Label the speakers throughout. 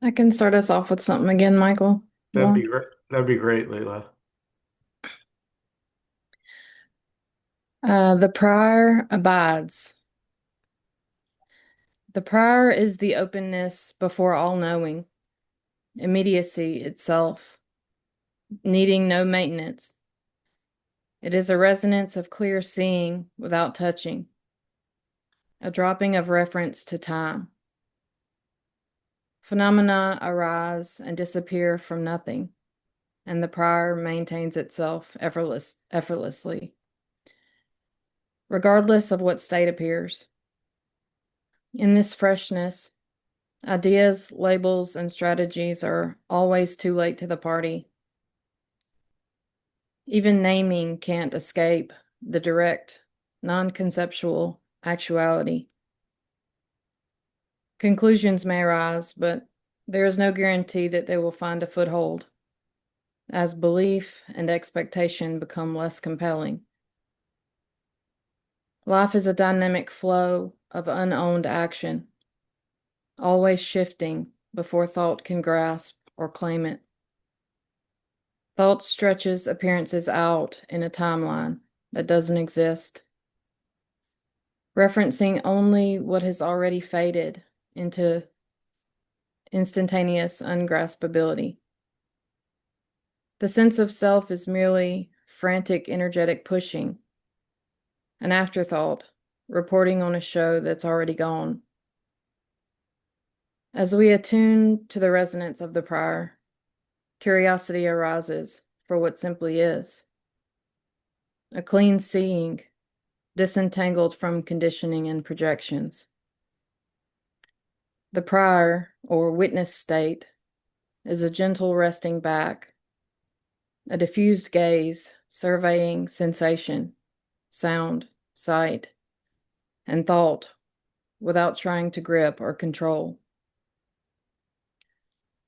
Speaker 1: I can start us off with something again, Michael. You
Speaker 2: That'd be
Speaker 1: want?
Speaker 2: great. That'd be great, Leela.
Speaker 1: The prior abides. The prior is the openness before all knowing, immediacy itself, needing no maintenance. It is a resonance of clear seeing without touching, a dropping of reference to time. Phenomena arise and disappear from nothing, and the prior maintains itself effortlessly, regardless of what state appears. In this freshness, ideas, labels, and strategies are always too late to the party. Even naming can't escape the direct, non-conceptual actuality. Conclusions may arise, but there is no guarantee that they will find a foothold as belief and expectation become less compelling. Life is a dynamic flow of unowned action, always shifting before thought can grasp or claim it. Thought stretches appearances out in a timeline that doesn't exist, referencing only what has already faded into instantaneous ungraspability. The sense of self is merely frantic, energetic pushing, an afterthought, reporting on a show that's already gone. As we attune to the resonance of the prior, curiosity arises for what simply is a clean seeing, disentangled from conditioning and projections. The prior, or witness state, is a gentle resting back, a diffused gaze surveying sensation, sound, sight, and thought without trying to grip or control.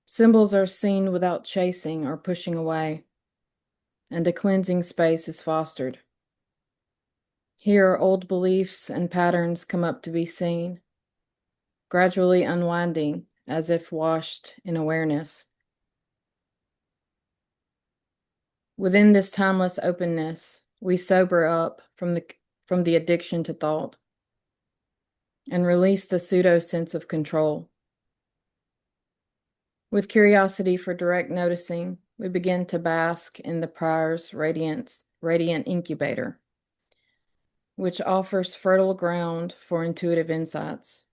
Speaker 1: Symbols are seen without chasing or pushing away, and a cleansing space is fostered. Here, old beliefs and patterns come up to be seen, gradually unwinding as if washed in awareness. Within this timeless openness, we sober up from the addiction to thought and release the pseudo sense of control. With curiosity for direct noticing, we begin to bask in the prior's radiant incubator, which offers fertile ground for intuitive insights.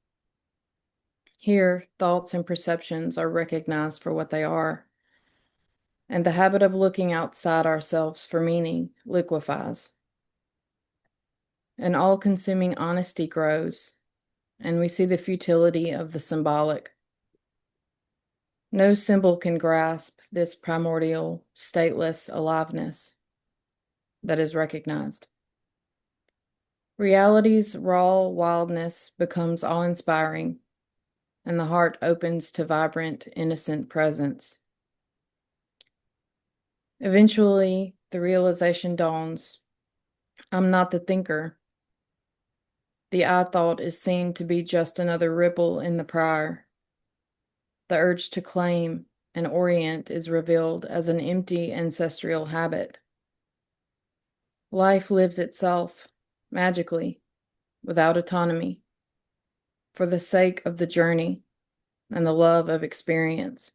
Speaker 1: Here, thoughts and perceptions are recognized for what they are, and the habit of looking outside ourselves for meaning liquefies. An all-consuming honesty grows, and we see the futility of the symbolic. No symbol can grasp this primordial, stateless aliveness that is recognized. Reality's raw wildness becomes awe-inspiring, and the heart opens to vibrant, innocent presence. Eventually, the realization dawns: I'm not the thinker. The I thought is seen to be just another ripple in the prior. The urge to claim and orient is revealed as an empty ancestral habit. Life lives itself, magically, without autonomy, for the sake of the journey and the love of experience.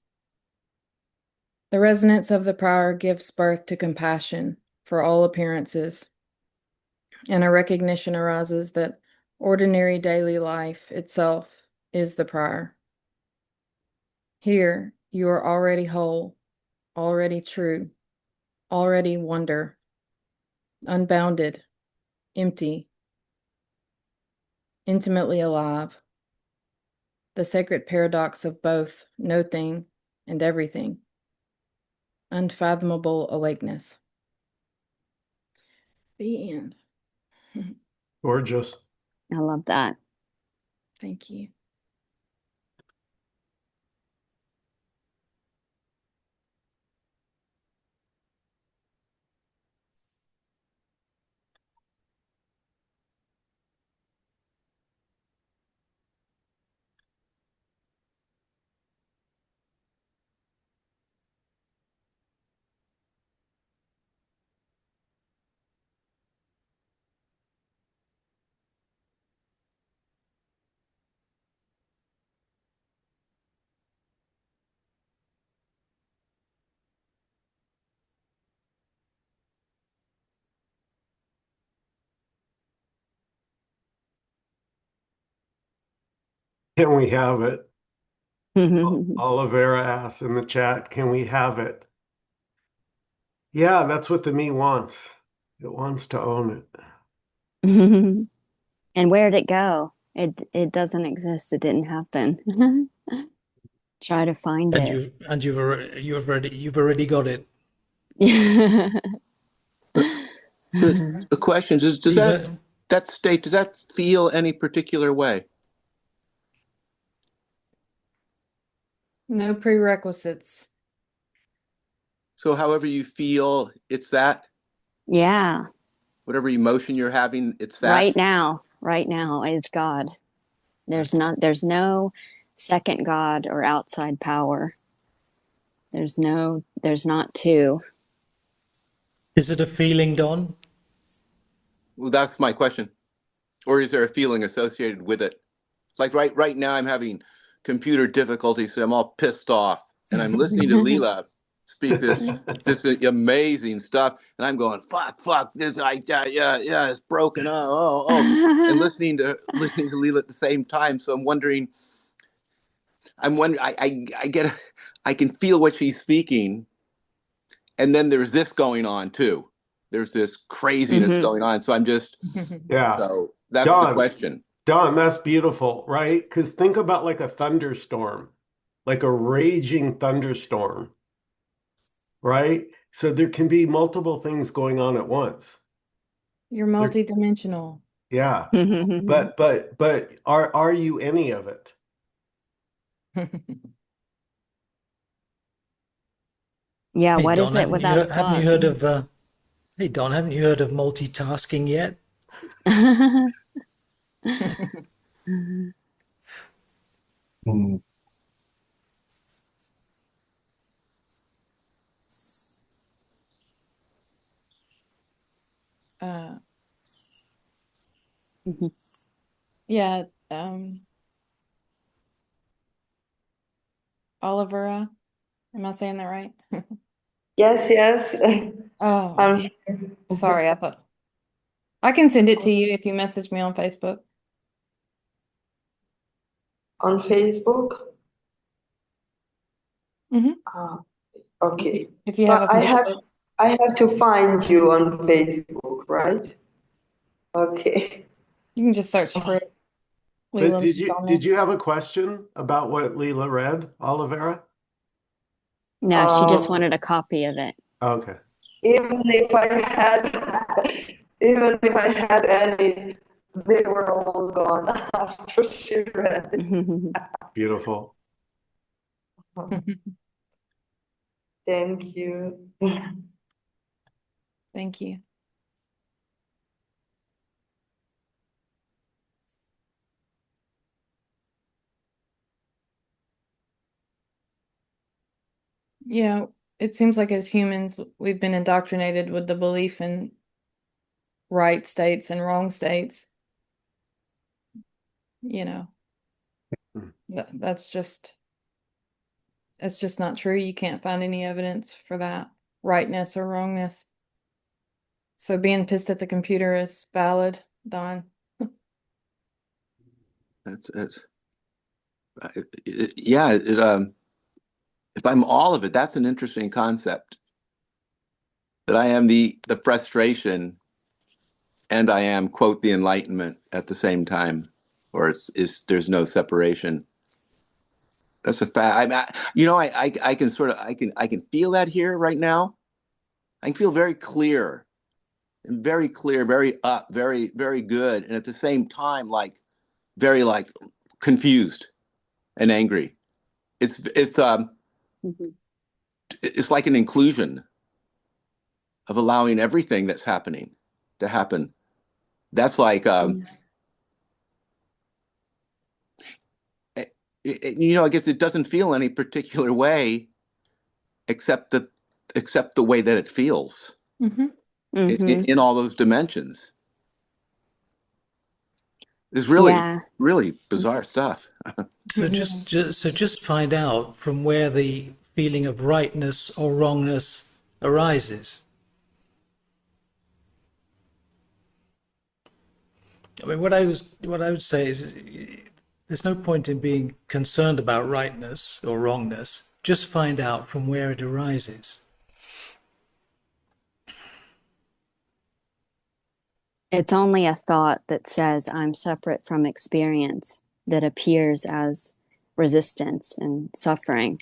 Speaker 1: The resonance of the prior gives birth to compassion for all appearances, and a recognition arises that ordinary daily life itself is the prior. Here, you are already whole, already true, already wonder, unbounded, empty, intimately alive, the sacred paradox of both no thing and everything, unfathomable awakeness. The end.
Speaker 2: Gorgeous.
Speaker 3: I love that.
Speaker 1: Thank you.
Speaker 2: Can we have it? Olivera asks in the chat, can we have it? Yeah, that's what the me wants. It wants to own it.
Speaker 3: And where'd it go? It doesn't exist. It didn't happen. Try to find
Speaker 4: And
Speaker 3: it.
Speaker 4: you've already got it.
Speaker 5: The, the question is, does
Speaker 4: You've
Speaker 5: that state, does that feel any particular way?
Speaker 1: No prerequisites.
Speaker 5: So however you feel, it's that.
Speaker 3: Yeah.
Speaker 5: Whatever emotion you're having, it's that.
Speaker 3: Right now is God. There's no second God or outside power. There's not two.
Speaker 4: Is it a feeling, Don?
Speaker 5: Well, that's my question. Or is there a feeling associated with it? Like right now, I'm having computer difficulties, so I'm all pissed off, and I'm listening to Leela speak this amazing stuff, and I'm going, fuck this, yeah, it's broken, and listening to Leela at the same time. So I'm wondering, I get, I can feel what she's speaking, and then there's this going on too. There's this craziness going on. So I'm just,
Speaker 2: Yeah.
Speaker 5: so that's the
Speaker 2: Don,
Speaker 5: question.
Speaker 2: Don, that's beautiful, right? Because think about like a thunderstorm, like a raging thunderstorm, right? So there can be multiple things going on at once.
Speaker 1: You're
Speaker 2: There,
Speaker 1: multidimensional.
Speaker 2: yeah. But are you any of it?
Speaker 3: Yeah,
Speaker 4: Hey
Speaker 3: what
Speaker 4: Don,
Speaker 3: is it without a
Speaker 4: haven't you
Speaker 3: thought?
Speaker 4: heard of Hey Don, haven't you heard of multitasking yet?
Speaker 2: Mm.
Speaker 1: Uh, yeah, Olivera, am I saying that right?
Speaker 6: Yes, yes.
Speaker 1: Oh,
Speaker 6: I'm here.
Speaker 1: sorry, I thought I can send it to you if you message me on Facebook.
Speaker 6: On Facebook.
Speaker 1: Hmm.
Speaker 6: Ah, okay.
Speaker 1: If you have
Speaker 6: But
Speaker 1: a Facebook.
Speaker 6: I have to find you on Facebook, right? Okay.
Speaker 1: You can just search for it.
Speaker 2: But
Speaker 1: Leela
Speaker 2: did
Speaker 1: Moves
Speaker 2: you
Speaker 1: on there.
Speaker 2: did you have a question about what Leela read, Olivera?
Speaker 3: No, she just
Speaker 6: Um,
Speaker 3: wanted a copy of it.
Speaker 2: Okay.
Speaker 6: even if I had, even if I had any, they were all gone after she read it.
Speaker 2: Beautiful.
Speaker 6: Thank you.
Speaker 1: Thank you. Yeah, it seems like as humans, we've been indoctrinated with the belief in right states and wrong states. You know,
Speaker 2: Mm.
Speaker 1: that's just it's just not true. You can't find any evidence for that rightness or wrongness. So being pissed at the computer is valid, Don.
Speaker 5: That's yeah. If I'm all of it, that's an interesting concept. That I am the frustration, and I am quote the enlightenment at the same time, or it's there's no separation. That's a fact. I can sort of I can feel that here right now. I can feel very clear and very clear, very up, very good, and at the same time, like very like confused and angry. It's it's like an inclusion of allowing everything that's happening to happen. That's like I guess it doesn't feel any particular way except the except the way that it feels
Speaker 1: Mm-hmm.
Speaker 5: in all those dimensions. It's really
Speaker 3: Yeah.
Speaker 5: really bizarre stuff.
Speaker 4: So just find out from where the feeling of rightness or wrongness arises. I mean, what I would say is There's no point in being concerned about rightness or wrongness. Just find out from where it arises.
Speaker 3: It's only a thought that says I'm separate from experience that appears as resistance and suffering.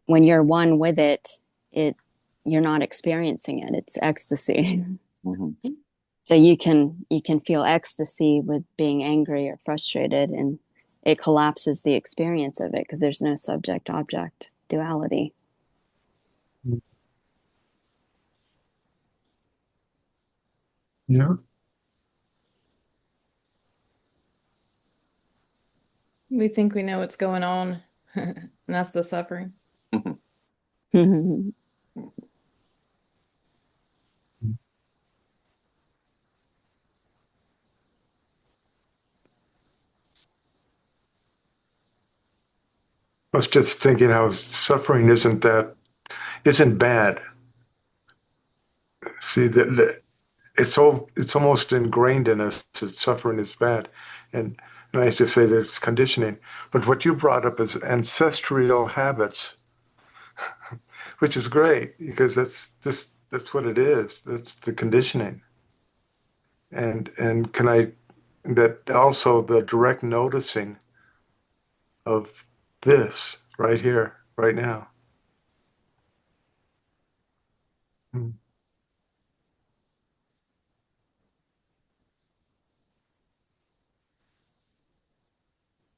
Speaker 3: When you're one with it, you're not experiencing it. It's ecstasy.
Speaker 5: Mm-hmm.
Speaker 3: So you can feel ecstasy with being angry or frustrated, and it collapses the experience of it because there's no subject object duality.
Speaker 7: Yeah.
Speaker 1: We think we know what's going on, and that's the suffering.
Speaker 7: I was just thinking how suffering isn't bad. See that it's almost ingrained in us that suffering is bad, and I used to say that it's conditioning. But what you brought up is ancestral habits, which is great because that's what it is. That's the conditioning, and can I that also the direct noticing of this right here, right now. Mm.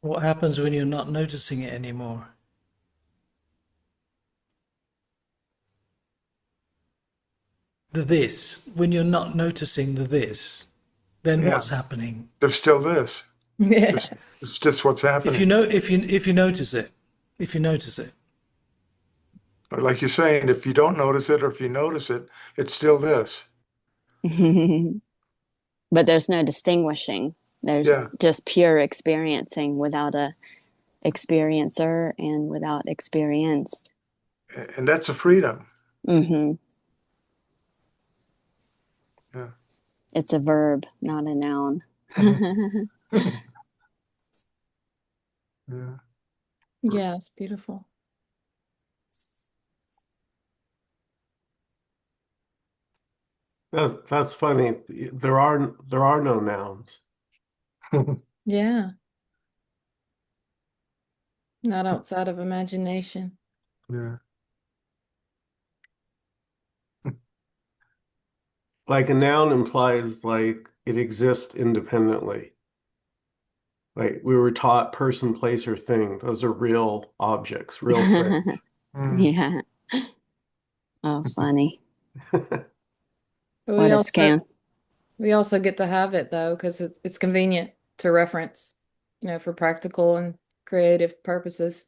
Speaker 4: What happens when you're not noticing it anymore? The this, when you're not noticing the this, then
Speaker 7: Yeah.
Speaker 4: what's happening?
Speaker 7: There's still this.
Speaker 1: Yeah.
Speaker 7: It's just what's happening.
Speaker 4: If you notice it,
Speaker 7: Like you're saying, if you don't notice it or if you notice it, it's still this.
Speaker 3: But there's no distinguishing. There's just pure experiencing without a experiencer and without experienced.
Speaker 7: And that's a freedom.
Speaker 3: Mm-hmm.
Speaker 7: Yeah.
Speaker 3: It's a verb, not a noun.
Speaker 7: Yeah.
Speaker 1: Yeah, it's beautiful.
Speaker 2: That's funny. There are no nouns.
Speaker 1: Yeah. Not outside of imagination.
Speaker 7: Yeah.
Speaker 2: Like a noun implies like it exists independently. Like we were taught person, place, or thing. Those are real objects, real things.
Speaker 3: Yeah. Oh, funny.
Speaker 1: But
Speaker 3: What a scam.
Speaker 1: we also get to have it though, because it's convenient to reference, for practical and creative purposes.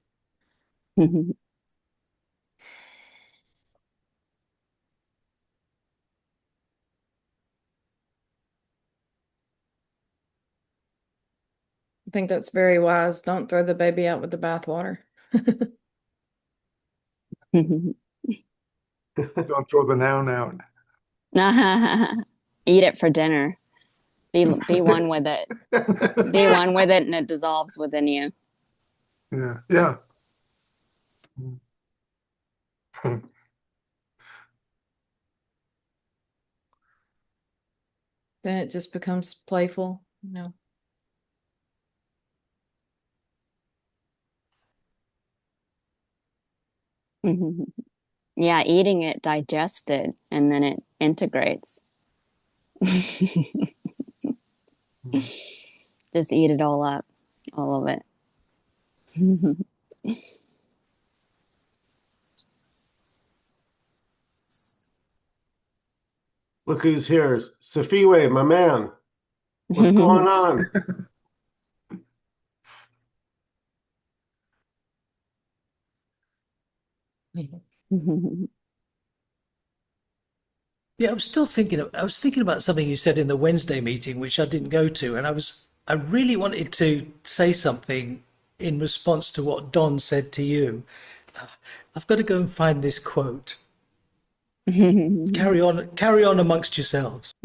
Speaker 1: I think that's very wise. Don't throw the baby out with the bathwater.
Speaker 7: Don't throw the noun out.
Speaker 3: Eat it for dinner. Be one with it. Be one with it, and it dissolves within you.
Speaker 7: Yeah. Yeah.
Speaker 1: Then it just becomes playful,
Speaker 3: Yeah, eating it, digest it, and then it integrates. Just eat it all up, all of it.
Speaker 2: Look who's here. Safiwe, my man. What's going on?
Speaker 4: Yeah, I was thinking about something you said in the Wednesday meeting, which I didn't go to, and I really wanted to say something in response to what Don said to you. I've got to go and find this quote. Carry on amongst yourselves.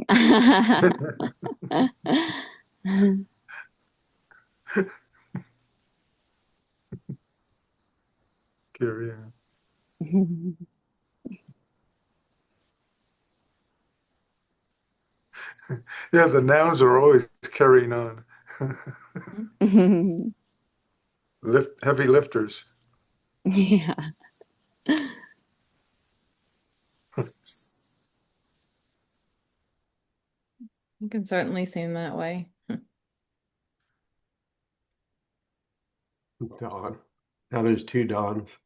Speaker 7: pure, yeah. Yeah, the nouns are always carrying on. Heavy lifters.
Speaker 3: Yeah.
Speaker 1: It can certainly seem that way.
Speaker 2: Dawn. Now there's two Dawns.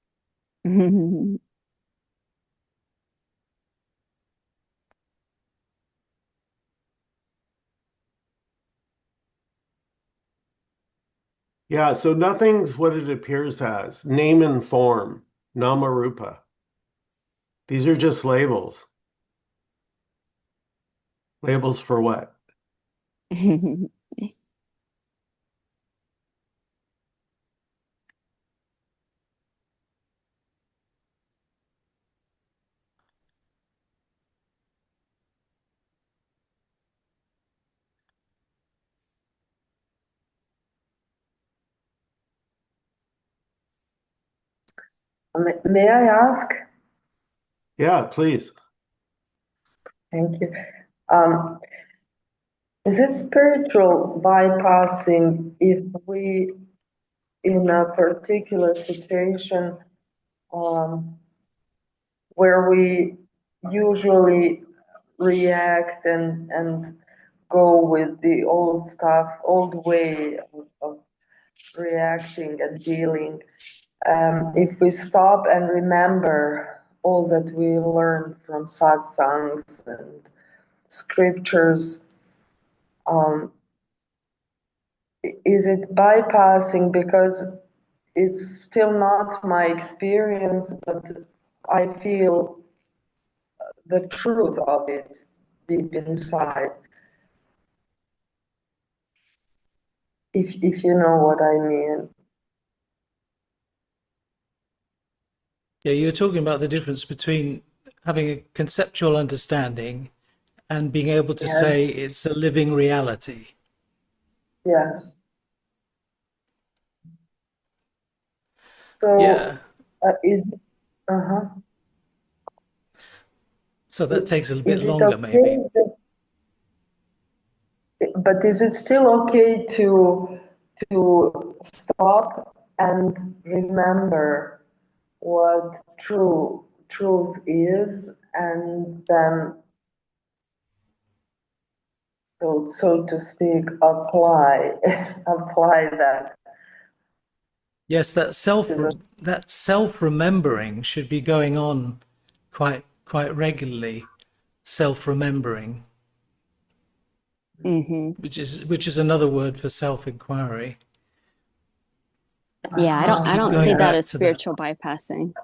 Speaker 2: Yeah, so nothing's what it appears as. Name and form, Namarupa. These are just labels. Labels for what?
Speaker 6: May I ask?
Speaker 2: Yeah, please.
Speaker 6: Thank you. Um, is it spiritual bypassing if we, in a particular situation, where we usually react and go with the old stuff, old way of reacting and dealing, if we stop and remember all that we learned from satsangs and scriptures, is it bypassing because it's still not my experience, but I feel the truth of it deep inside, if you know what I mean.
Speaker 4: Yeah, you're talking about the difference between having a conceptual understanding and being able to
Speaker 6: Yes,
Speaker 4: say it's a living reality.
Speaker 6: yes.
Speaker 4: Yeah.
Speaker 6: So, is uh-huh.
Speaker 4: So that takes a bit
Speaker 6: Is it
Speaker 4: longer, maybe.
Speaker 6: okay? But is it still okay to stop and remember what truth is, and then, so to speak, apply apply that
Speaker 4: Yes,
Speaker 6: to the
Speaker 4: that self remembering should be going on quite regularly. Self remembering,
Speaker 3: Hmm.
Speaker 4: which is another word for self inquiry.
Speaker 3: Yeah,
Speaker 4: Just
Speaker 3: I
Speaker 4: keep
Speaker 3: don't
Speaker 6: yeah.
Speaker 3: see
Speaker 4: going
Speaker 3: that
Speaker 4: back
Speaker 3: as
Speaker 4: to that.
Speaker 3: spiritual bypassing.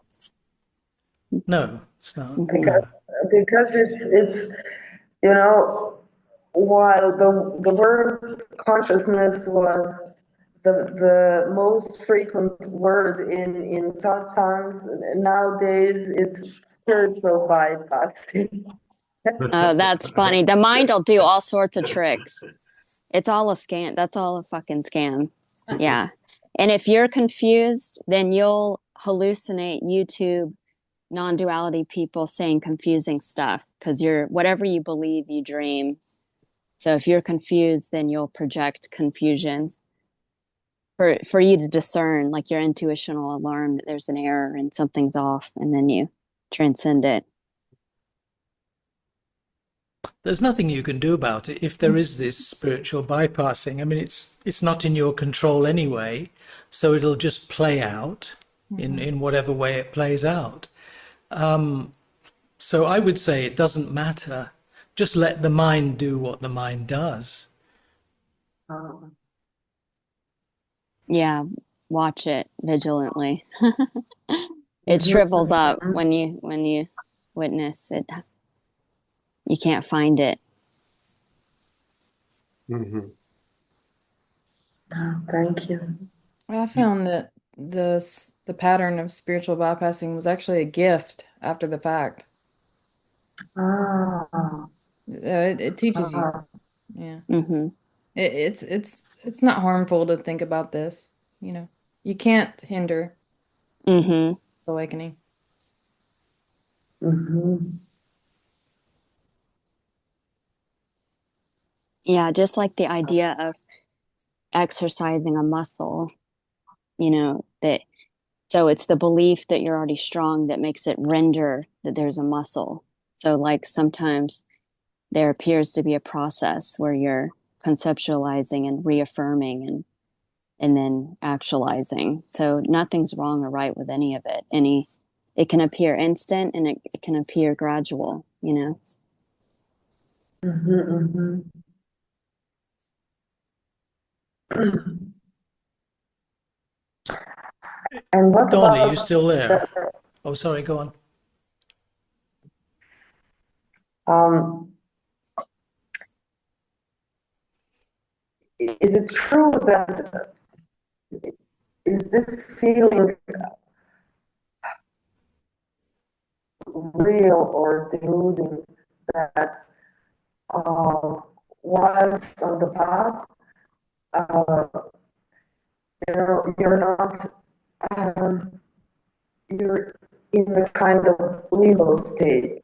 Speaker 4: No, it's not.
Speaker 3: Hmm.
Speaker 6: because
Speaker 4: No.
Speaker 6: because it's you know, while the word consciousness was the most frequent word in satsangs, nowadays it's spiritual bypassing.
Speaker 3: Oh, that's funny. The mind will do all sorts of tricks. It's all a scam. That's all a fucking scam. Yeah. And if you're confused, then you'll hallucinate YouTube non-duality people saying confusing stuff because you're whatever you believe, you dream. So if you're confused, then you'll project confusion for you to discern, like your intuition will alarm that there's an error and something's off, and then you transcend it.
Speaker 4: There's nothing you can do about it if there is this spiritual bypassing. I mean, it's not in your control anyway, so it'll just play out in whatever way it plays out. So I would say it doesn't matter. Just let the mind do what the mind does.
Speaker 6: Um,
Speaker 3: Yeah, watch it vigilantly. It
Speaker 6: mhm,
Speaker 3: shrivels up
Speaker 6: mhm.
Speaker 3: when you witness it. You can't find it.
Speaker 2: Mhm.
Speaker 6: Thank you.
Speaker 1: I found that the pattern of spiritual bypassing was actually a gift after the fact.
Speaker 6: Ah,
Speaker 1: It teaches you.
Speaker 6: ah.
Speaker 1: Yeah.
Speaker 3: Mm-hmm.
Speaker 1: It's not harmful to think about this, you know. You can't hinder.
Speaker 3: Mm-hmm.
Speaker 1: awakening.
Speaker 6: Mm-hmm.
Speaker 3: Yeah, just like the idea of exercising a muscle, that so it's the belief that you're already strong that makes it render that there's a muscle. So like sometimes there appears to be a process where you're conceptualizing and reaffirming and then actualizing. So nothing's wrong or right with any of it. It can appear instant and it can appear gradual,
Speaker 6: Mm-hmm. Mm-hmm. And what
Speaker 4: Don, are you
Speaker 6: about
Speaker 4: still there?
Speaker 6: the,
Speaker 4: Oh, sorry, go on.
Speaker 6: um, is it true that is this feeling real or deluding that uh, whilst on the path, uh, you're not, um, you're in the kind of limbo state.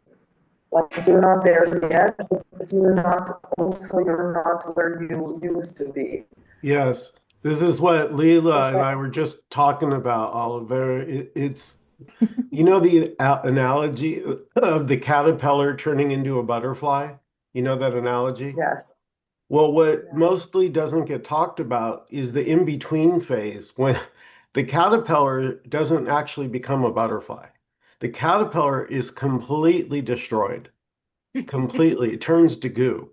Speaker 6: Like you're not there yet, but you're not where you used to be.
Speaker 2: Yes, this is what Leela and I were just talking about, Oliver. It's, you know, the analogy of the caterpillar turning into a butterfly? You know that analogy?
Speaker 6: Yes,
Speaker 2: Well, what
Speaker 6: yes,
Speaker 2: mostly doesn't get talked about is the in-between phase when the caterpillar doesn't actually become a butterfly. The caterpillar is completely destroyed, completely. It turns to goo.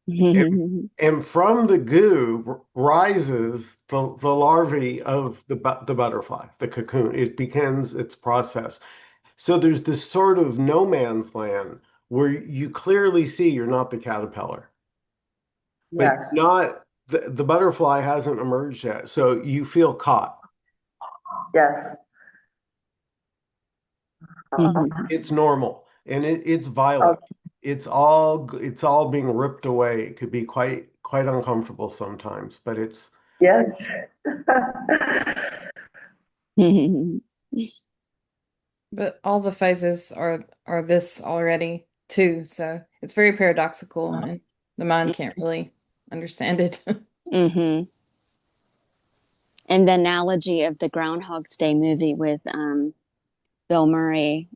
Speaker 2: And from the goo rises the larvae of the butterfly, the cocoon. It begins its process. So there's this sort of no man's land where you clearly see you're not the caterpillar, but you're
Speaker 6: yes.
Speaker 2: not the butterfly hasn't emerged yet. So you feel caught.
Speaker 6: Yes.
Speaker 2: It's normal and it's
Speaker 6: Oh,
Speaker 2: violent. It's all being ripped away. It could be quite uncomfortable sometimes, but it's
Speaker 6: yes.
Speaker 1: But all the phases are this already too, so it's very paradoxical and the mind can't really understand it.
Speaker 3: hmm And the analogy of the Groundhog's Day movie with Bill Murray,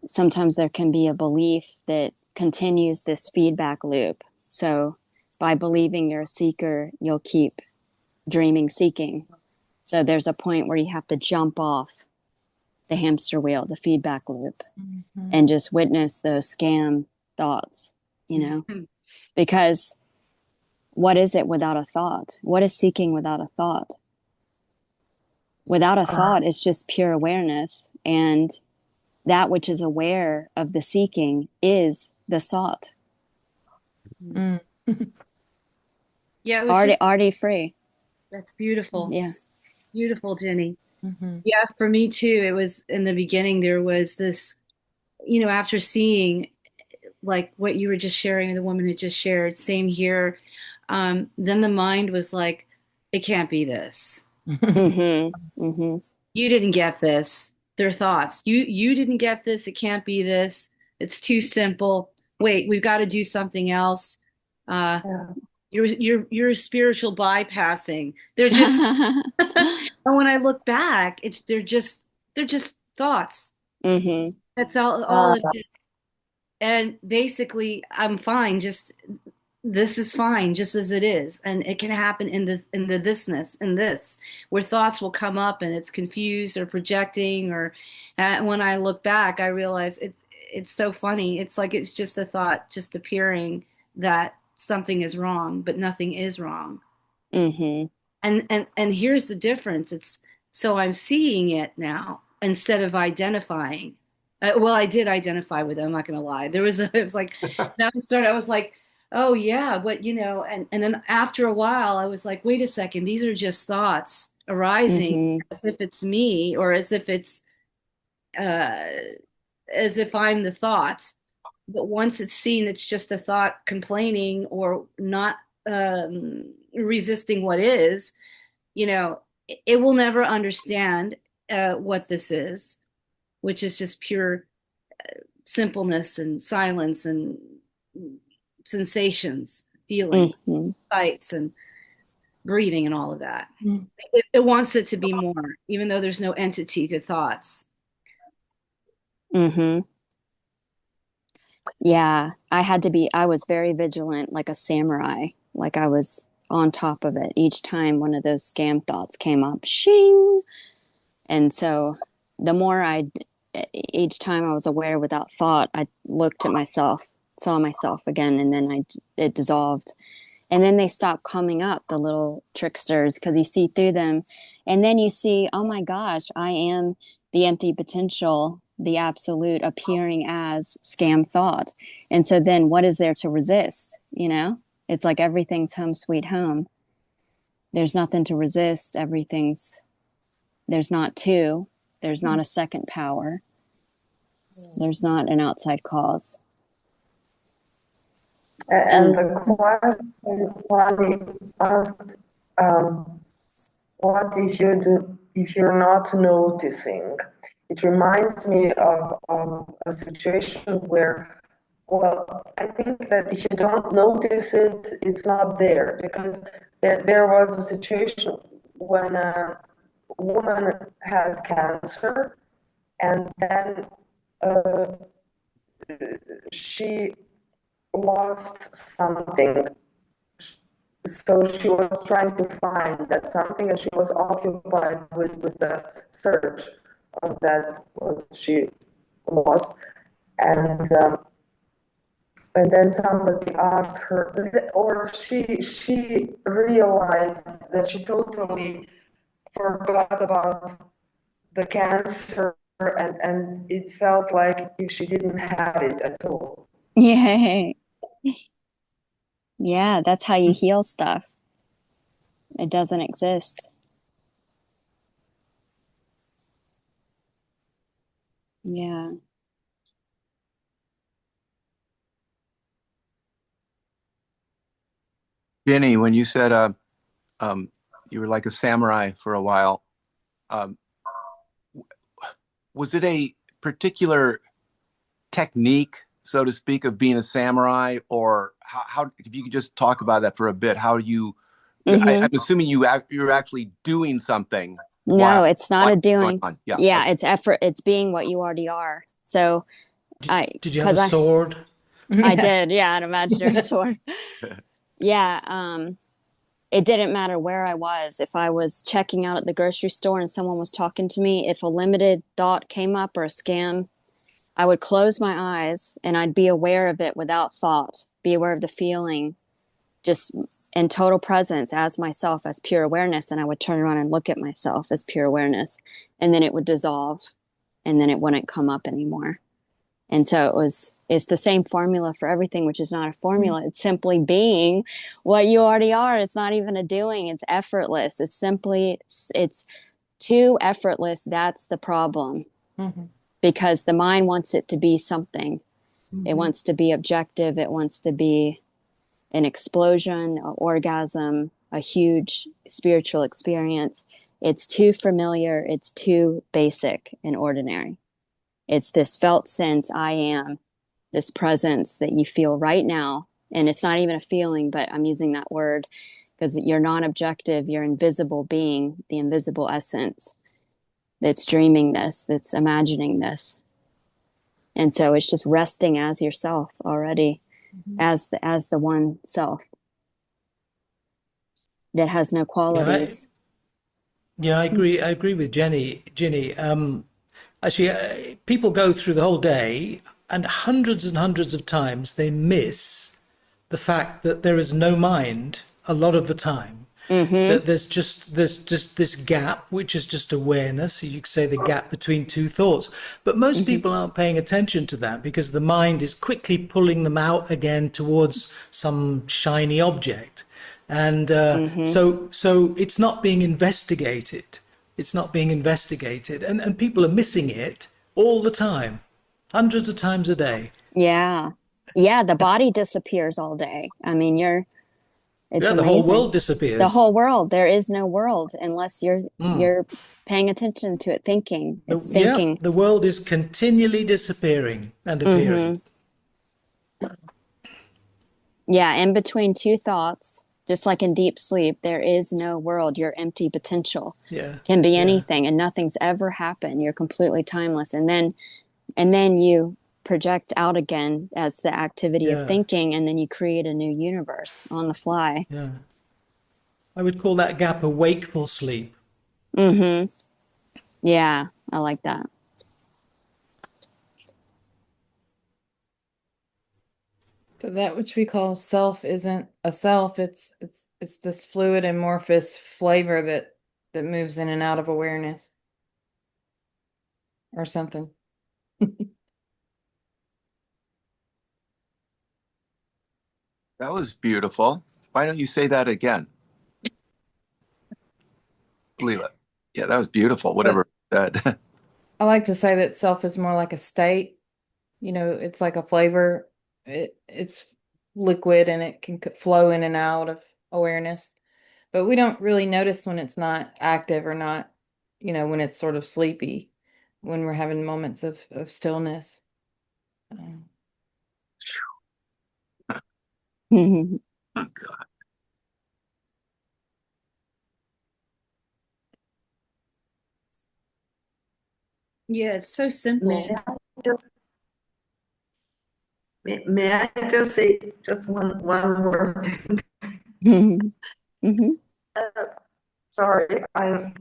Speaker 3: sometimes there can be a belief that continues this feedback loop. So by believing you're a seeker, you'll keep dreaming seeking. So there's a point where you have to jump off the hamster wheel, the feedback loop,
Speaker 1: Mhm.
Speaker 3: and just witness those scam thoughts, because what is it without a thought? What is seeking without a thought? Without a thought, it's just pure awareness. And that which is aware of the seeking is the sought.
Speaker 1: Mm.
Speaker 8: Yeah, it was
Speaker 3: Already,
Speaker 8: just
Speaker 3: already free.
Speaker 8: that's beautiful.
Speaker 3: Yeah.
Speaker 8: Beautiful, Jenny.
Speaker 1: Mhm.
Speaker 8: Yeah, for me too. It was in the beginning, there was this, after seeing like what you were just sharing, the woman had just shared, same here. Then the mind was like, it can't be this.
Speaker 3: Mm-hmm. Mm-hmm.
Speaker 8: You didn't get this. Their thoughts. You didn't get this. It can't be this. It's too simple. Wait, we've got to do something else. Uh,
Speaker 6: yeah.
Speaker 8: you're spiritual bypassing. They're just and when I look back, they're just thoughts.
Speaker 3: mm-hmm.
Speaker 8: That's all it is. And basically, I'm fine. Just this is fine, just as it is, and it can happen in the thisness in this, where thoughts will come up and it's confused or projecting, or when I look back, I realize it's so funny. It's like it's just a thought, just appearing that something is wrong, but nothing is wrong.
Speaker 3: Mm-hmm.
Speaker 8: And here's the difference. It's so I'm seeing it now instead of identifying. Well, I did identify with it. I'm not going to lie. It was like, that started, I was like, oh yeah, but and then after a while, I was like, wait a second, these are just thoughts arising
Speaker 3: Mm-hmm.
Speaker 8: as if it's me, or uh, as if I'm the thought. But once it's seen, it's just a thought complaining or not resisting what is, it will never understand. what this is, which is just pure simpleness and silence and sensations, feelings,
Speaker 3: Mm-hmm.
Speaker 8: sights, and breathing, and all of that.
Speaker 1: Mm.
Speaker 8: It wants it to be more, even though there's no entity to thoughts.
Speaker 3: Mm-hmm. Yeah, I was very vigilant, like a samurai, like I was on top of it each time one of those scam thoughts came up. Shing! And so the more each time I was aware without thought, I looked at myself, saw myself again, and then it dissolved. And then they stop coming up, the little tricksters, because you see through them. And then you see, oh my gosh, I am the empty potential, the absolute appearing as scam thought. And so then what is there to resist? You know, it's like everything's home sweet home. There's nothing to resist. There's not two, there's not a second power, there's not an outside cause.
Speaker 6: And the question Fanny asked, what if you're not noticing? It reminds me of a situation where, well, I think that if you don't notice it, it's not there, because there was a situation when a woman had cancer, and then she lost something. So she was trying to find that something, and she was occupied with the search of that what she lost. And then somebody asked her, or she realized that she totally forgot about the cancer, and it felt like if she didn't have it at all.
Speaker 3: Yeah. Yeah, that's how you heal stuff. It doesn't exist. Yeah.
Speaker 5: Ginny, when you said you were like a samurai for a while, um, was it a particular technique, so to speak, of being a samurai, or how if you could just talk about that for a bit, how you,
Speaker 3: Mm-hmm.
Speaker 5: I'm assuming you're actually doing something
Speaker 3: No,
Speaker 5: while
Speaker 3: it's not
Speaker 5: life
Speaker 3: a
Speaker 5: is going
Speaker 3: doing.
Speaker 5: on. Yeah.
Speaker 3: Yeah,
Speaker 5: Okay.
Speaker 3: it's effort. It's being what you already are. So
Speaker 4: Did you have
Speaker 3: because
Speaker 4: a sword?
Speaker 3: I
Speaker 1: Yeah.
Speaker 3: did, yeah, an imaginary sword. Yeah, it didn't matter where I was. If I was checking out at the grocery store and someone was talking to me, if a limited thought came up or a scam, I would close my eyes and I'd be aware of it without thought, be aware of the feeling, just in total presence as myself, as pure awareness. And I would turn around and look at myself as pure awareness. And then it would dissolve and then it wouldn't come up anymore. And so it's the same formula for everything, which is not a formula. It's simply being what you already are. It's not even a doing. It's effortless. It's too effortless. That's the problem,
Speaker 1: Mm-hmm.
Speaker 3: because the mind wants it to be something. It
Speaker 1: Mm-hmm.
Speaker 3: wants to be objective. It wants to be an explosion, an orgasm, a huge spiritual experience. It's too familiar. It's too basic and ordinary. It's this felt sense, I am, this presence that you feel right now. And it's not even a feeling, but I'm using that word because you're non objective, you're invisible being, the invisible essence that's dreaming this, that's imagining this. And so it's just resting as yourself already, as the one self that has no
Speaker 4: Yeah,
Speaker 3: qualities.
Speaker 4: I agree. I agree with Ginny. Actually, people go through the whole day, and hundreds of times they miss the fact that there is no mind a lot of the time.
Speaker 3: Mm-hmm.
Speaker 4: That there's just this gap, which is just awareness. You could say the gap between two thoughts. But most
Speaker 3: Mm-hmm.
Speaker 4: people aren't paying attention to that because the mind is quickly pulling them out again towards some shiny object. And
Speaker 3: Mm-hmm.
Speaker 4: so it's not being investigated. It's not being investigated. And people are missing it all the time, hundreds of times a day.
Speaker 3: Yeah. Yeah. The body disappears all day. I mean, It's
Speaker 4: Yeah, the whole
Speaker 3: amazing.
Speaker 4: world
Speaker 3: The
Speaker 4: disappears.
Speaker 3: whole world. There is no world unless
Speaker 4: Mm.
Speaker 3: you're paying attention to it, thinking. It's
Speaker 4: Yeah,
Speaker 3: thinking.
Speaker 4: the world is continually disappearing and appearing.
Speaker 3: Yeah, in between two thoughts, just like in deep sleep, there is no world. Your empty potential
Speaker 4: Yeah,
Speaker 3: can be
Speaker 4: yeah,
Speaker 3: anything and nothing's ever happened. You're completely timeless. And then you project out again as the activity of
Speaker 4: yeah,
Speaker 3: thinking, and then you create a new universe on the fly.
Speaker 4: yeah. I would call that gap a wakeful sleep.
Speaker 3: Yeah, I like that.
Speaker 1: So that which we call self isn't a self, it's this fluid amorphous flavor that moves in and out of awareness or something.
Speaker 5: That was beautiful. Why don't you say that again, Leela? Yeah, that was beautiful.
Speaker 1: But
Speaker 5: Whatever you said.
Speaker 1: I like to say that self is more like a state. It's like a flavor. It's liquid and it can flow in and out of awareness. But we don't really notice when it's not active or not, when it's sort of sleepy, when we're having moments of stillness. Um,
Speaker 8: Yeah, it's so
Speaker 6: May
Speaker 8: simple.
Speaker 6: I just may I just say just one more thing? Sorry, I'm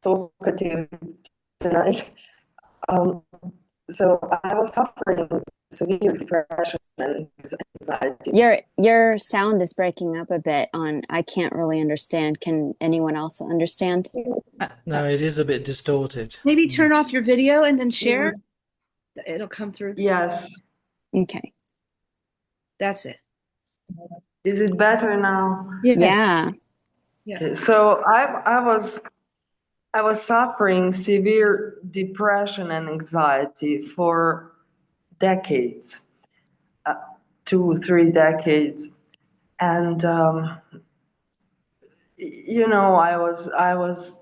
Speaker 6: talkative tonight. Um, so I was suffering severe depression and anxiety.
Speaker 3: Your sound is breaking up a bit on I can't really understand. Can anyone else understand?
Speaker 1: I,
Speaker 4: No,
Speaker 1: I,
Speaker 4: it is a bit distorted.
Speaker 8: Maybe turn off your video and then share. It'll come through.
Speaker 6: Yes.
Speaker 3: Okay.
Speaker 8: That's it.
Speaker 6: Is it better now?
Speaker 1: yes.
Speaker 3: Yeah.
Speaker 8: Yeah.
Speaker 6: So I was suffering severe depression and anxiety for decades, 2, 3 decades, and I was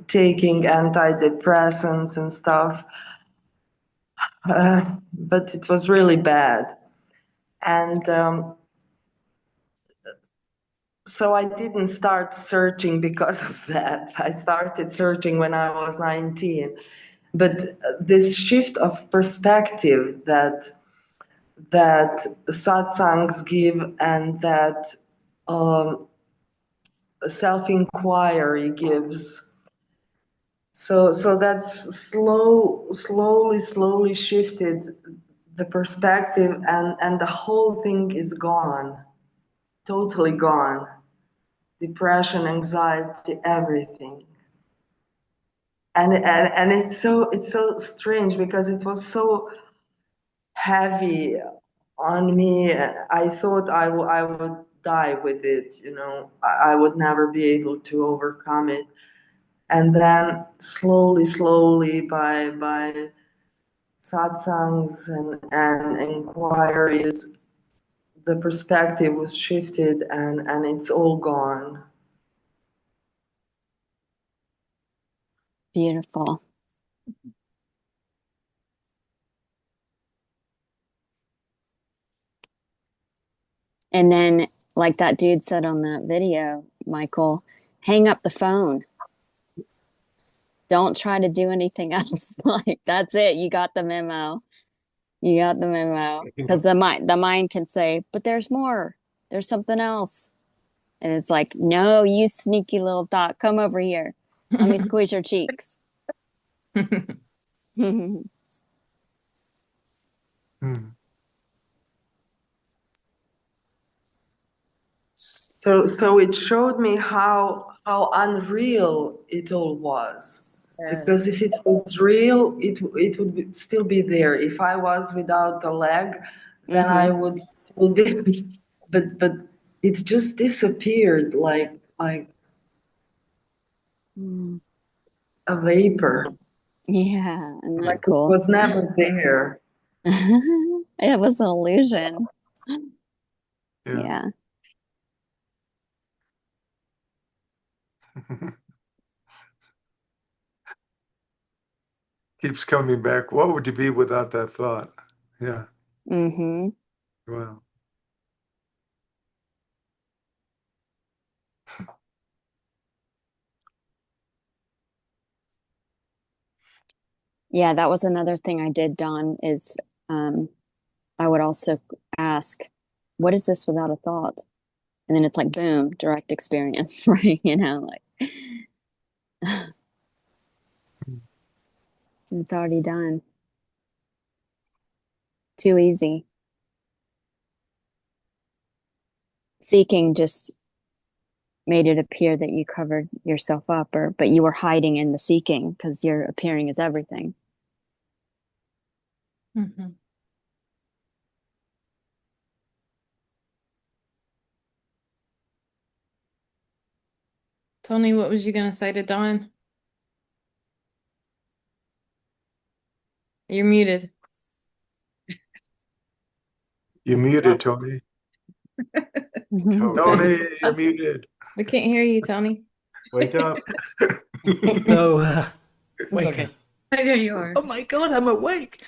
Speaker 6: taking antidepressants and stuff, but it was really bad, and so I didn't start searching because of that. I started searching when I was 19. But this shift of perspective that satsangs give and that um, self-inquiry gives. So that's slowly shifted the perspective, and the whole thing is gone, totally gone. Depression, anxiety, everything. And it's so strange because it was so heavy on me. I thought I would die with it, I would never be able to overcome it. And then slowly by satsangs and inquiries, the perspective was shifted and it's all gone.
Speaker 3: Beautiful. And then, like that dude said on that video, Michael, hang up the phone. Don't try to do anything else. Like, that's it. You got the memo. You got the memo. Because the mind can say, but there's more. There's something else. And it's like, no, you sneaky little thought. Come over here. Let me squeeze your cheeks.
Speaker 7: Hmm.
Speaker 6: So it showed me how unreal it all was. Because if it was real, it would still be there. If I was without a leg, then I would still be. But it just disappeared like a vapor,
Speaker 3: Yeah, isn't that
Speaker 6: like it
Speaker 3: cool?
Speaker 6: was never there.
Speaker 3: It was an illusion.
Speaker 7: Yeah.
Speaker 3: Yeah.
Speaker 7: Keeps coming back. What would you be without that thought? Yeah.
Speaker 3: Mm-hmm.
Speaker 7: Wow.
Speaker 3: Yeah, that was another thing I did, Don, is I would also ask, what is this without a thought? And then it's like, boom, direct experience, right? Like it's already done. Too easy. Seeking just made it appear that you covered yourself up, but you were hiding in the seeking because your appearing is everything.
Speaker 1: Mm-hmm. Tony, what was you gonna say to Don? You're muted.
Speaker 7: You muted, Tony. Tony, you're muted.
Speaker 1: We can't hear you, Tony.
Speaker 2: Wake up.
Speaker 4: So, wake
Speaker 1: okay.
Speaker 4: up.
Speaker 8: There you are.
Speaker 4: Oh my God, I'm awake.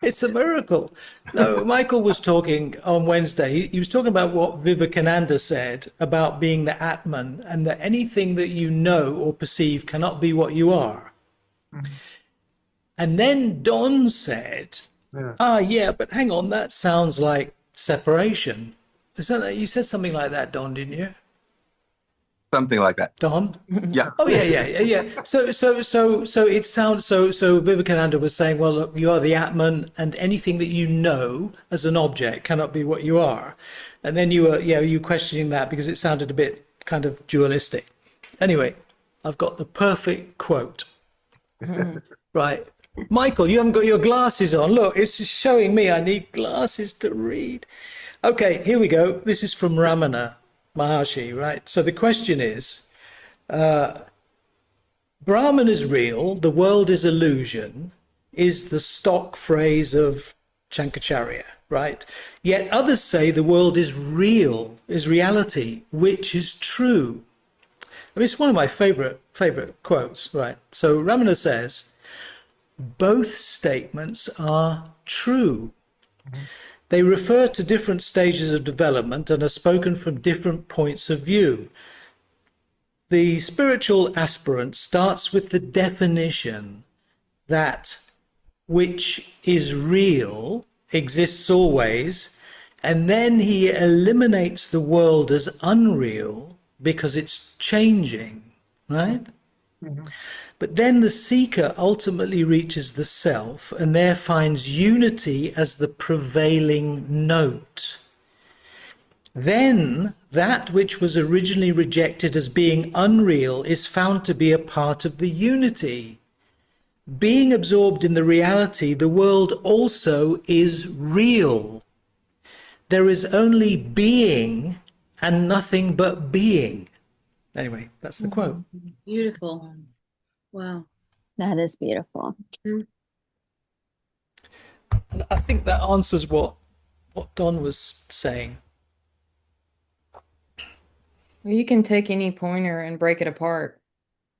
Speaker 4: It's a miracle. No, Michael was talking on Wednesday. He was talking about what Vivekananda said about being the Atman and that anything that you know or perceive cannot be what you are. And then Don said, yeah, but hang on, that sounds like separation. Is that you said something like that, Don, didn't you?
Speaker 5: Something like that.
Speaker 4: Don?
Speaker 5: Yeah.
Speaker 4: Oh yeah. So it sounds so Vivekananda was saying, well, look, you are the Atman, and anything that you know as an object cannot be what you are. And then you were you questioning that because it sounded a bit kind of dualistic. Anyway, I've got the perfect quote. Right. Michael, you haven't got your glasses on. Look, it's showing me I need glasses to read. Okay, here we go. This is from Ramana Maharshi, right? So the question is, Brahman is real, the world is illusion, is the stock phrase of Shankacharya, right? Yet others say the world is real, is reality, which is true. I mean, it's one of my favorite quotes, right? So Ramana says, both statements are true. They refer to different stages of development and are spoken from different points of view. The spiritual aspirant starts with the definition that which is real exists always, and then he eliminates the world as unreal because it's changing, right? But then the seeker ultimately reaches the self and there finds unity as the prevailing note. Then that which was originally rejected as being unreal is found to be a part of the unity. Being absorbed in the reality, the world also is real. There is only being and nothing but being. Anyway, that's the quote.
Speaker 8: Beautiful. Wow.
Speaker 3: That is beautiful.
Speaker 4: And I think that answers what Don was saying.
Speaker 1: Well, you can take any pointer and break it apart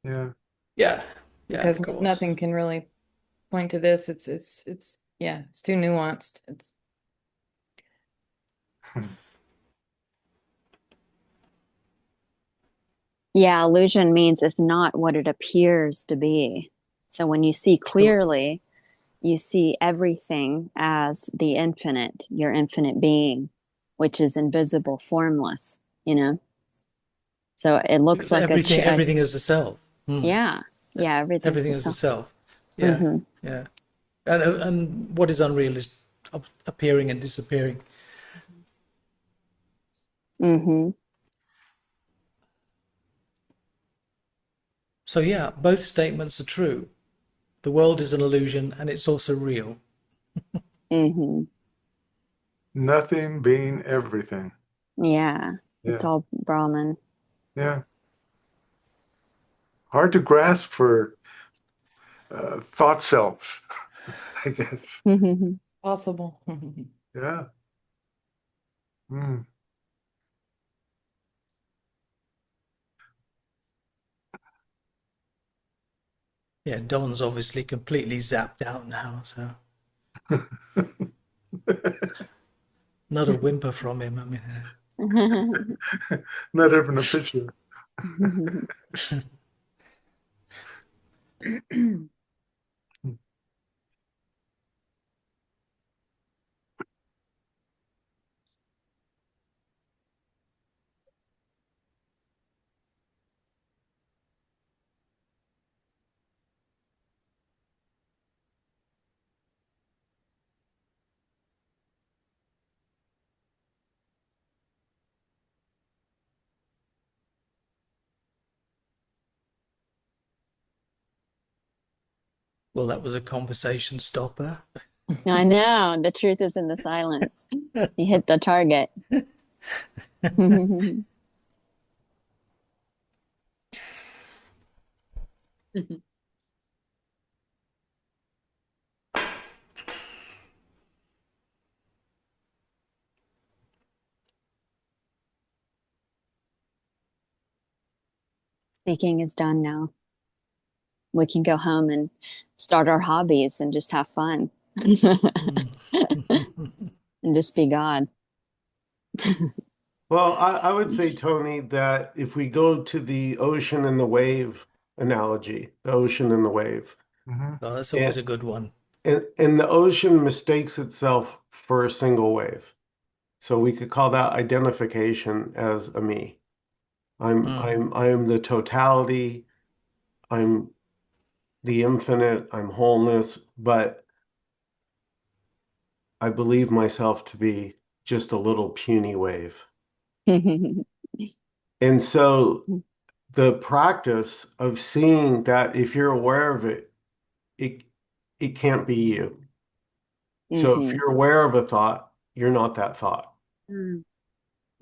Speaker 7: Yeah.
Speaker 4: Yeah,
Speaker 1: because
Speaker 4: of course.
Speaker 1: nothing can really point to this. It's too nuanced. It's
Speaker 3: Yeah, illusion means it's not what it appears to be. So when you see clearly, you see everything as the infinite, your infinite being, which is invisible, formless, So it looks
Speaker 4: It's
Speaker 3: like
Speaker 4: everything is a self.
Speaker 3: Yeah,
Speaker 4: Everything is a self. Yeah, yeah. And what is unreal is appearing and disappearing.
Speaker 3: Mm-hmm.
Speaker 4: So yeah, both statements are true. The world is an illusion and it's also real.
Speaker 3: Mm-hmm.
Speaker 7: Nothing being everything.
Speaker 3: Yeah, it's all Brahman.
Speaker 7: Yeah. Hard to grasp for thought selves, I guess.
Speaker 1: possible.
Speaker 7: Yeah. Mm.
Speaker 4: Yeah, Don's obviously completely zapped out now, so not a whimper from him. I mean,
Speaker 7: Not even a picture.
Speaker 3: Mm-hmm.
Speaker 4: well, that was a conversation stopper.
Speaker 3: I know. The truth is in the silence. You hit the target. Speaking is done now. We can go home and start our hobbies and just have fun and just be God.
Speaker 2: Well, I would say, Tony, that if we go to the ocean and the wave analogy, the ocean and the wave,
Speaker 7: Mhm.
Speaker 4: Well, that's always
Speaker 2: and,
Speaker 4: a good one.
Speaker 2: and the ocean mistakes itself for a single wave. So we could call that identification as a me.
Speaker 4: Mm.
Speaker 2: I am the totality, I'm the infinite, I'm wholeness, but I believe myself to be just a little puny wave. And so the practice of seeing that if you're aware of it, it it can't be you. So if
Speaker 3: Hmm.
Speaker 2: you're aware of a thought, you're not that thought.
Speaker 8: Mm,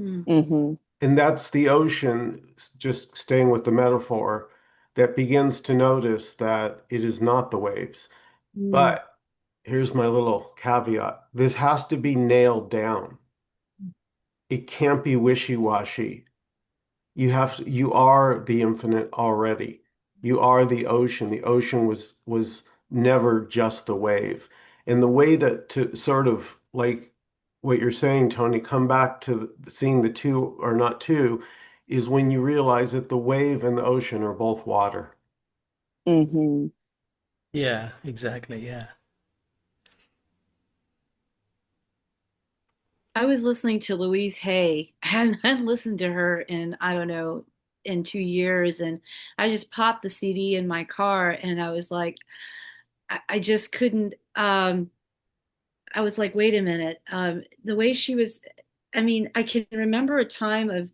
Speaker 8: mm,
Speaker 3: Hmm.
Speaker 2: And that's the ocean, just staying with the metaphor, that begins to notice that it is not the waves.
Speaker 8: mm,
Speaker 2: But here's my little caveat. This has to be nailed down. It can't be wishy-washy. You are the infinite already. You are the ocean. The ocean was never just a wave. And the way to sort of like what you're saying, Tony, come back to seeing the two are not two, is when you realize that the wave and the ocean are both water.
Speaker 3: Hmm.
Speaker 4: Yeah, exactly. Yeah.
Speaker 8: I was listening to Louise Hay. I hadn't listened to her in, I don't know, in 2 years. And I just popped the CD in my car and I was like, I just couldn't, I was like, wait a minute. The way she was, I mean, I can remember a time of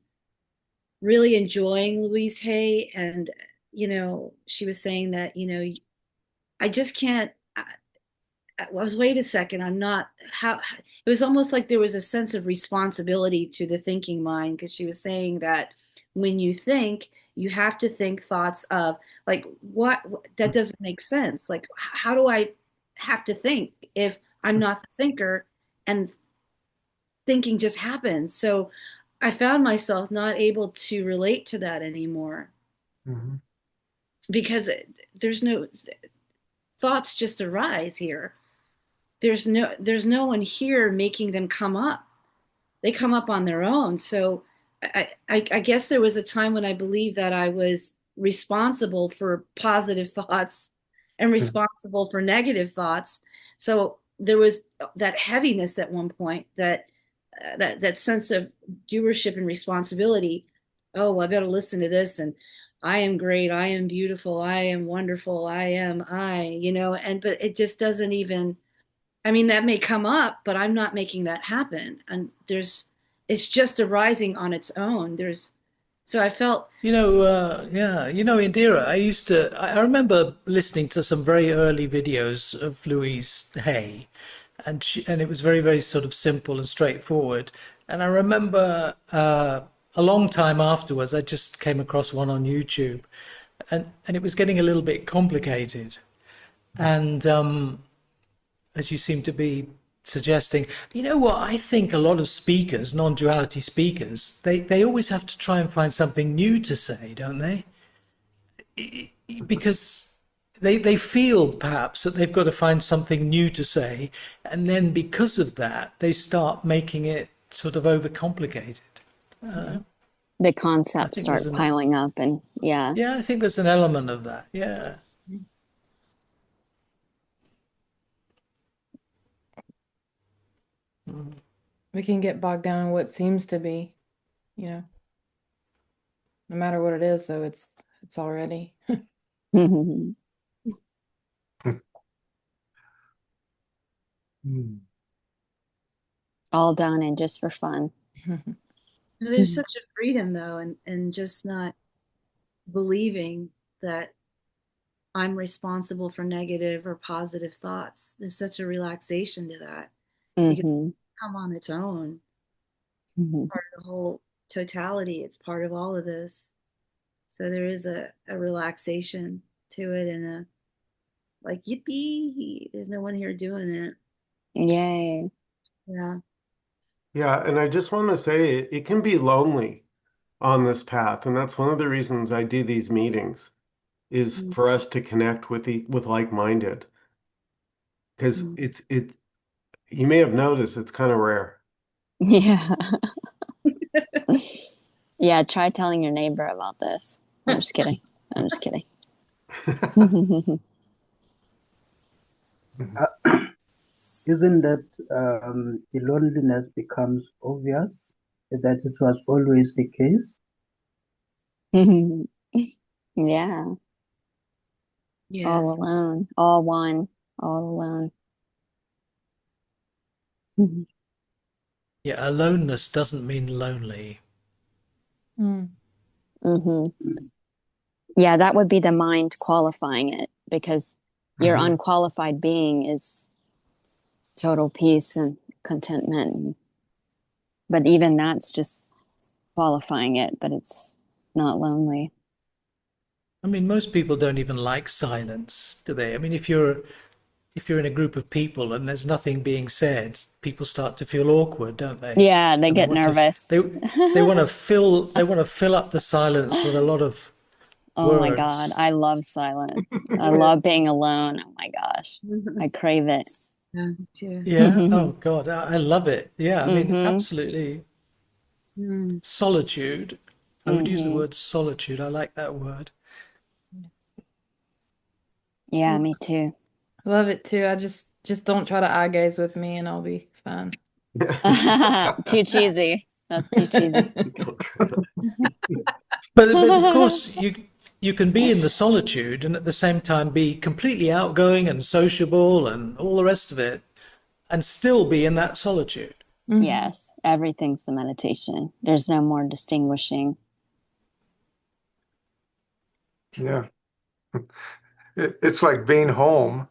Speaker 8: really enjoying Louise Hay. And, she was saying that, I just can't. I was, wait a second, I'm not, how, it was almost like there was a sense of responsibility to the thinking mind because she was saying that when you think, you have to think thoughts of like, that doesn't make sense. Like, how do I have to think if I'm not the thinker and thinking just happens? So I found myself not able to relate to that anymore
Speaker 7: Mhm.
Speaker 8: because there's no thoughts just arise here. There's no one here making them come up. They come up on their own. So I guess there was a time when I believed that I was responsible for positive thoughts and responsible for negative thoughts. So there was that heaviness at one point, that sense of doership and responsibility. Oh, I better listen to this, and I am great, I am beautiful, I am wonderful, and but it just doesn't even, I mean, that may come up, but I'm not making that happen. And it's just arising on its own. So I felt,
Speaker 4: Yeah, Indira, I remember listening to some very early videos of Louise Hay, and it was very, very sort of simple and straightforward. And I remember a long time afterwards, I just came across one on YouTube, and it was getting a little bit complicated. And as you seem to be suggesting, you know what? I think a lot of speakers, non-duality speakers, they always have to try and find something new to say, don't they? Because they feel perhaps that they've got to find something new to say, and then because of that, they start making it sort of overcomplicated.
Speaker 3: The
Speaker 4: I
Speaker 3: concepts
Speaker 4: think there's
Speaker 3: start
Speaker 4: an
Speaker 3: piling up, and yeah.
Speaker 4: Yeah, I think there's an element of that. Yeah.
Speaker 1: We can get bogged down in what seems to be, you know, no matter what it is, though, it's already.
Speaker 3: All done and just for fun.
Speaker 8: There's such a freedom though, and just not believing that I'm responsible for negative or positive thoughts. There's such a relaxation to that because
Speaker 3: Hmm.
Speaker 8: it's come on its own, part of the whole totality. It's part of all of this. So there is a relaxation to it and a like yippee, there's no one here doing it.
Speaker 3: Yay.
Speaker 8: Yeah.
Speaker 2: Yeah, and I just want to say it can be lonely on this path, and that's one of the reasons I do these meetings is
Speaker 8: Mm-hmm.
Speaker 2: for us to connect with like-minded. Because it's you may have noticed it's kind of rare.
Speaker 3: Yeah. Yeah, try telling your neighbor about this. I'm just kidding. I'm just kidding.
Speaker 9: Isn't that the loneliness becomes obvious that it was always the case?
Speaker 3: Yeah, all
Speaker 8: Yes.
Speaker 3: alone, all one, all alone.
Speaker 4: Yeah, aloneness doesn't mean lonely.
Speaker 1: Mm.
Speaker 3: Hmm. Yeah, that would be the mind qualifying it because your
Speaker 2: Mhm.
Speaker 3: unqualified being is total peace and contentment. But even that's just qualifying it, but it's not lonely.
Speaker 4: I mean, most people don't even like silence, do they? I mean, if you're in a group of people and there's nothing being said, people start to feel awkward, don't they?
Speaker 3: Yeah, they
Speaker 4: And they
Speaker 3: get
Speaker 4: want to
Speaker 3: nervous.
Speaker 4: they want to fill up the silence with a lot of
Speaker 3: Oh my God,
Speaker 4: words.
Speaker 3: I love silence. I love being alone. Oh my gosh, I crave it.
Speaker 8: Yeah, me too.
Speaker 4: Yeah. Oh God, I love it. Yeah. I mean,
Speaker 3: Hmm.
Speaker 4: absolutely.
Speaker 8: Mm.
Speaker 4: Solitude. I would use the
Speaker 3: Hmm.
Speaker 4: word solitude. I like that word.
Speaker 3: Yeah, me too.
Speaker 1: I love it too. I just don't try to eye gaze with me and I'll be fine.
Speaker 3: Too cheesy. That's too cheesy.
Speaker 2: Don't try to-
Speaker 4: But of course you can be in the solitude and at the same time be completely outgoing and sociable and all the rest of it and still be in that solitude.
Speaker 1: Mhm.
Speaker 3: Yes, everything's the meditation. There's no more distinguishing.
Speaker 7: Yeah. It's like being home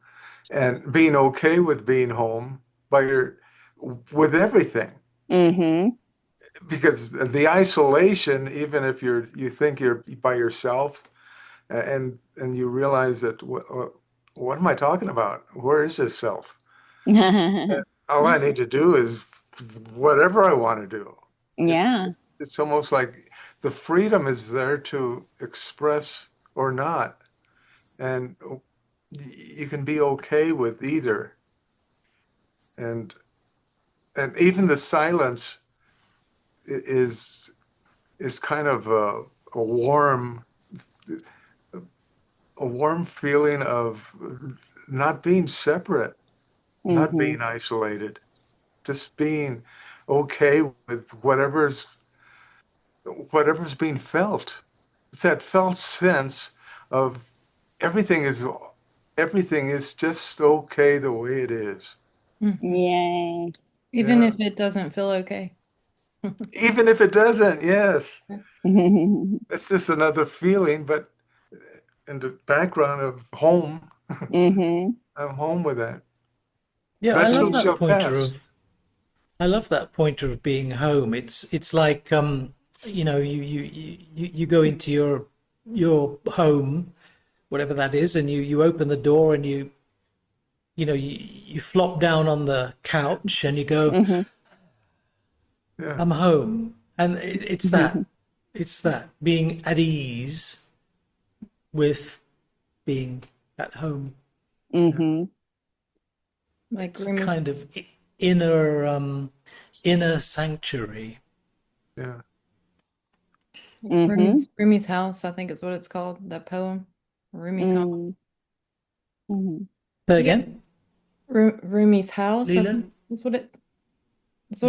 Speaker 7: and being okay with being home by your with everything.
Speaker 3: Hmm.
Speaker 7: Because the isolation, even if you think you're by yourself, and you realize that what am I talking about? Where is this self? All I need to do is whatever I want to do. It,
Speaker 3: Yeah.
Speaker 7: it's almost like the freedom is there to express or not, and you can be okay with either. And and even the silence is is kind of a warm feeling of not being separate, not
Speaker 3: Hmm.
Speaker 7: being isolated, just being okay with whatever's being felt. It's that felt sense of everything is everything is just okay the way it is.
Speaker 1: Mhm.
Speaker 3: Yay.
Speaker 1: Even
Speaker 7: Yeah.
Speaker 1: if it doesn't feel okay.
Speaker 7: Even if it doesn't, yes. It's just another feeling, but in the background of home,
Speaker 3: Hmm.
Speaker 7: I'm home with that.
Speaker 4: Yeah, I
Speaker 7: That
Speaker 4: love
Speaker 7: too
Speaker 4: that
Speaker 7: shall
Speaker 4: pointer
Speaker 7: pass.
Speaker 4: of I love that pointer of being home. It's like you go into your home, whatever that is, and you open the door and you flop down on the couch and you go,
Speaker 3: Hmm.
Speaker 7: Yeah.
Speaker 4: I'm home. And it's that being at ease with being at home.
Speaker 3: Mm-hmm.
Speaker 1: Like
Speaker 4: It's a
Speaker 1: Rumi's,
Speaker 4: kind of inner sanctuary.
Speaker 7: Yeah.
Speaker 3: Mm-hmm.
Speaker 1: Rumi's house, I think is what it's called, that poem. Rumi's home.
Speaker 3: Mm-hmm.
Speaker 4: But
Speaker 1: Yeah.
Speaker 4: again,
Speaker 1: Rumi's house, I
Speaker 4: Leela,
Speaker 1: think that's what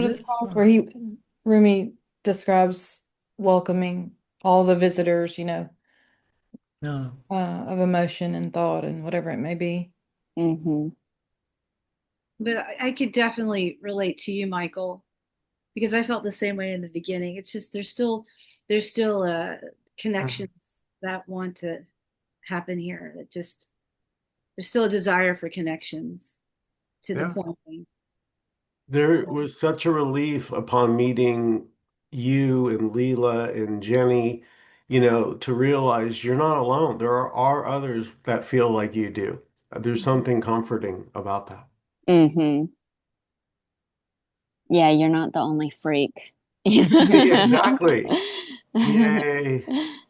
Speaker 4: is
Speaker 1: it's
Speaker 4: it?
Speaker 1: called, where
Speaker 4: Oh,
Speaker 1: Rumi describes welcoming all the visitors,
Speaker 4: no.
Speaker 1: of emotion and thought and whatever it may be.
Speaker 3: Mm-hmm.
Speaker 8: But I could definitely relate to you, Michael, because I felt the same way in the beginning. It's just there's still
Speaker 7: Mhm.
Speaker 8: connections that want to happen here. It just there's still a desire for connections to the
Speaker 7: Yeah.
Speaker 8: point.
Speaker 2: There was such a relief upon meeting you and Leela and Jenny, to realize you're not alone. There are others that feel like you do. There's something comforting about that.
Speaker 3: Mm-hmm. Yeah, you're not the only freak.
Speaker 2: Exactly. Yay.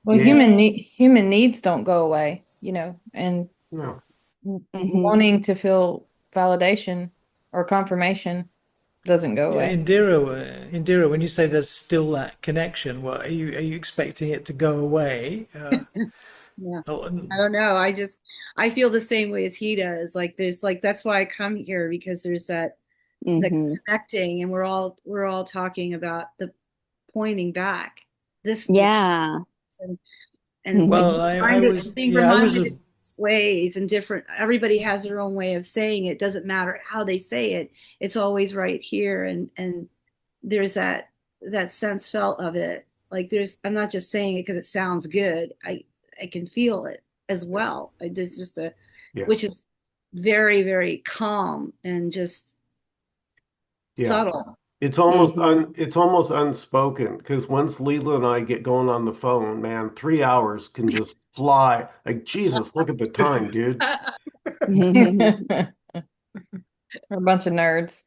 Speaker 1: Well,
Speaker 2: Yay.
Speaker 1: human needs don't go away, and
Speaker 2: No.
Speaker 3: Mm-hmm.
Speaker 1: wanting to feel validation or confirmation doesn't go
Speaker 4: Yeah,
Speaker 1: away.
Speaker 4: Indira, when you say there's still that connection, what are you expecting it to go away?
Speaker 8: Yeah.
Speaker 4: Oh,
Speaker 8: I don't know. I feel the same way as he does. Like there's like that's why I come here because there's that the
Speaker 3: Mm-hmm.
Speaker 8: connecting and we're all talking about the pointing back. This
Speaker 3: Yeah.
Speaker 8: and
Speaker 3: Mm-hmm.
Speaker 4: well, I
Speaker 8: reminded
Speaker 4: was,
Speaker 8: being
Speaker 4: yeah, I was
Speaker 8: reminded
Speaker 4: a,
Speaker 8: in ways and different everybody has their own way of saying it. Doesn't matter how they say it. It's always right here and there's that sense felt of it. Like there's I'm not just saying it because it sounds good. I can feel it as well. There's just a
Speaker 2: Yeah.
Speaker 8: which is very, very calm and just
Speaker 2: Yeah.
Speaker 8: subtle.
Speaker 3: Mm-hmm.
Speaker 2: It's almost unspoken because once Leela and I get going on the phone, man, 3 hours can just fly. Like, Jesus, look at the time, dude.
Speaker 1: We're a bunch of nerds.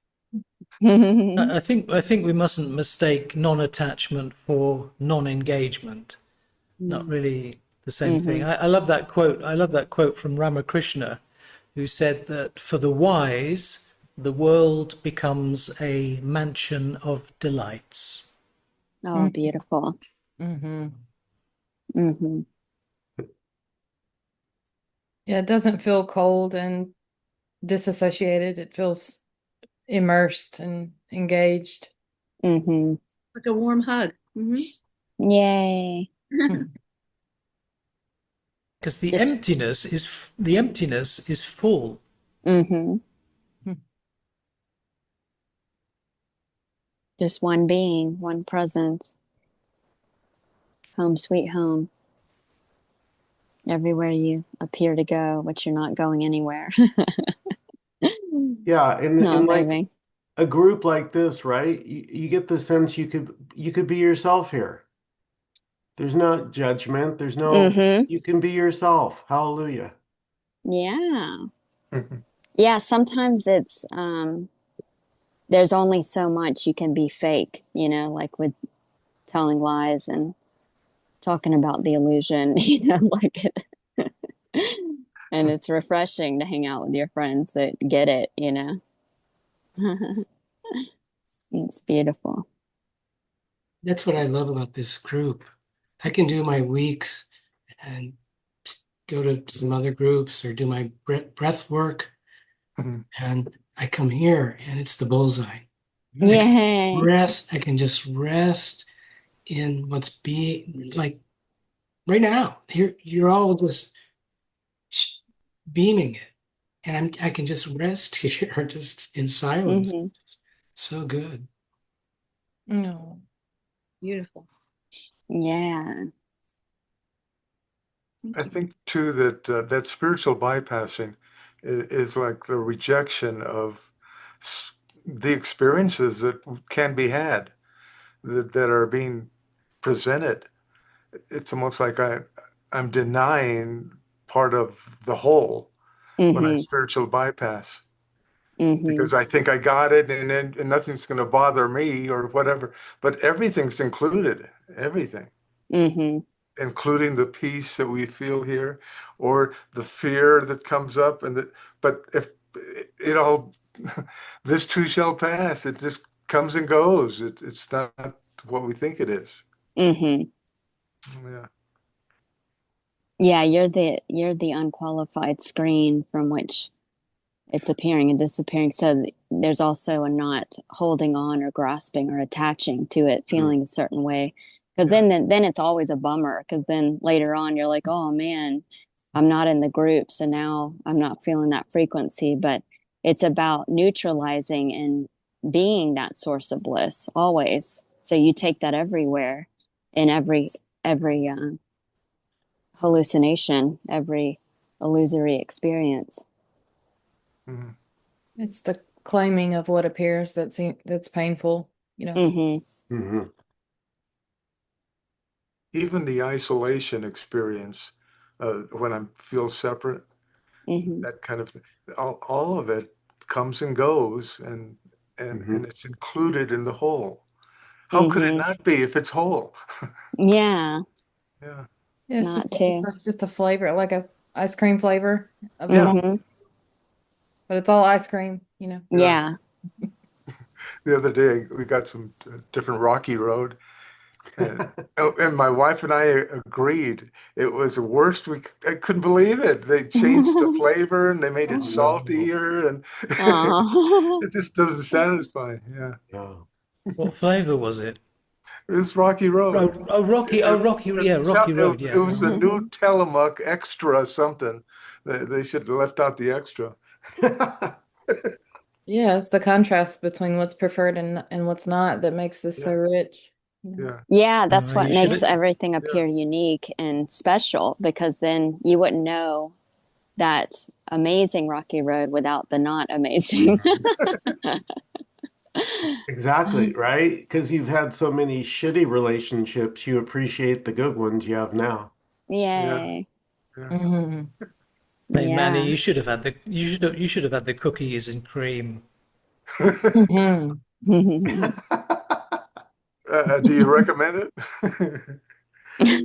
Speaker 4: I think we mustn't mistake non-attachment for non-engagement. Not
Speaker 8: Mm.
Speaker 4: really the same thing.
Speaker 3: Mm-hmm.
Speaker 4: I love that quote. I love that quote from Ramakrishna, who said that for the wise, the world becomes a mansion of delights.
Speaker 3: Oh, beautiful.
Speaker 1: Mm-hmm.
Speaker 3: Mm-hmm.
Speaker 1: Yeah, it doesn't feel cold and disassociated. It feels immersed and engaged.
Speaker 3: Mm-hmm.
Speaker 8: Like a warm hug.
Speaker 3: Yay.
Speaker 4: Because
Speaker 3: Just
Speaker 4: the emptiness is full.
Speaker 3: mm-hmm. Just one being, one presence. Home sweet home. Everywhere you appear to go, but you're not going anywhere.
Speaker 2: Yeah,
Speaker 3: Not
Speaker 2: and like
Speaker 3: moving.
Speaker 2: a group like this, right? You get the sense you could be yourself here. There's no judgment.
Speaker 3: Mm-hmm.
Speaker 2: You can be yourself. Hallelujah.
Speaker 3: Yeah.
Speaker 7: Mhm.
Speaker 3: Yeah, sometimes it's there's only so much you can be fake, like with telling lies and talking about the illusion, like and it's refreshing to hang out with your friends that get it. It's beautiful.
Speaker 10: That's what I love about this group. I can do my weeks and go to some other groups or do my breath work,
Speaker 7: Mhm.
Speaker 10: and I come here and it's the bullseye. I can
Speaker 3: Yay.
Speaker 10: rest. I can just rest in what's being like right now. Here, you're all just beaming it, and I can just rest here, just in silence.
Speaker 3: Hmm.
Speaker 10: So good.
Speaker 1: No.
Speaker 8: Beautiful.
Speaker 3: Yeah.
Speaker 7: I
Speaker 8: Thank you.
Speaker 7: think too that that spiritual bypassing is like the rejection of the experiences that can be had that are being presented. It's almost like I'm denying part of the whole when I
Speaker 3: Hmm.
Speaker 7: spiritual bypass
Speaker 3: Hmm.
Speaker 7: because I think I got it and nothing's going to bother me or whatever. But everything's included, everything.
Speaker 3: Hmm.
Speaker 7: including the peace that we feel here, or the fear that comes up, but if it all, this too shall pass. It just comes and goes. It's not what we think it is.
Speaker 3: Mm-hmm.
Speaker 7: Yeah.
Speaker 3: Yeah, you're the unqualified screen from which it's appearing and disappearing. So there's also a not holding on or grasping or attaching to it, feeling a certain way. Because then it's always a bummer. Because then later on you're like, oh man, I'm not in the group, so now I'm not feeling that frequency. But it's about neutralizing and being that source of bliss always. So you take that everywhere, in every hallucination, every illusory experience.
Speaker 7: Mm-hmm.
Speaker 1: It's the claiming of what appears that's painful, you know.
Speaker 3: Mm-hmm.
Speaker 2: Mm-hmm.
Speaker 7: Even the isolation experience, when I feel separate,
Speaker 3: Mm-hmm.
Speaker 7: that kind of thing, all of it comes and goes, and
Speaker 2: Mm-hmm.
Speaker 7: it's included in the whole. How could it
Speaker 3: Mm-hmm.
Speaker 7: not be if it's whole?
Speaker 3: Yeah,
Speaker 7: Yeah.
Speaker 1: Yeah, it's
Speaker 3: not
Speaker 1: just
Speaker 3: too.
Speaker 1: it's just a flavor, like a ice cream flavor of the
Speaker 7: Yeah.
Speaker 1: moment,
Speaker 3: Mm-hmm.
Speaker 1: but it's all ice cream, you know.
Speaker 7: Yeah.
Speaker 3: Yeah.
Speaker 7: The other day we got some different rocky road, and and my wife and I agreed it was the worst. I couldn't believe it. They changed the flavor and they made it
Speaker 2: Oh no.
Speaker 7: saltier, and
Speaker 3: Oh.
Speaker 7: it just doesn't satisfy. Yeah.
Speaker 2: Yeah.
Speaker 4: What flavour was it?
Speaker 7: It was Rocky Road.
Speaker 4: Yeah, Rocky Road.
Speaker 7: It
Speaker 4: Yeah.
Speaker 7: was the new Tillamook extra something. They should have left out the extra.
Speaker 1: Yeah, it's the contrast between what's preferred and what's not that makes this so
Speaker 7: Yeah.
Speaker 1: rich, you know.
Speaker 7: Yeah.
Speaker 3: Yeah, that's what
Speaker 4: You should
Speaker 3: makes
Speaker 4: have.
Speaker 3: everything
Speaker 7: Yeah.
Speaker 3: appear unique and special because then you wouldn't know that amazing rocky road without the not amazing.
Speaker 2: Exactly, right? Because you've had so many shitty relationships, you appreciate the good ones you have now.
Speaker 7: Yeah.
Speaker 3: Yay.
Speaker 7: Yeah.
Speaker 1: Mhm.
Speaker 4: Hey Manny,
Speaker 3: Yeah.
Speaker 4: you should have had the cookies and cream.
Speaker 1: Mhm.
Speaker 7: Do you recommend it?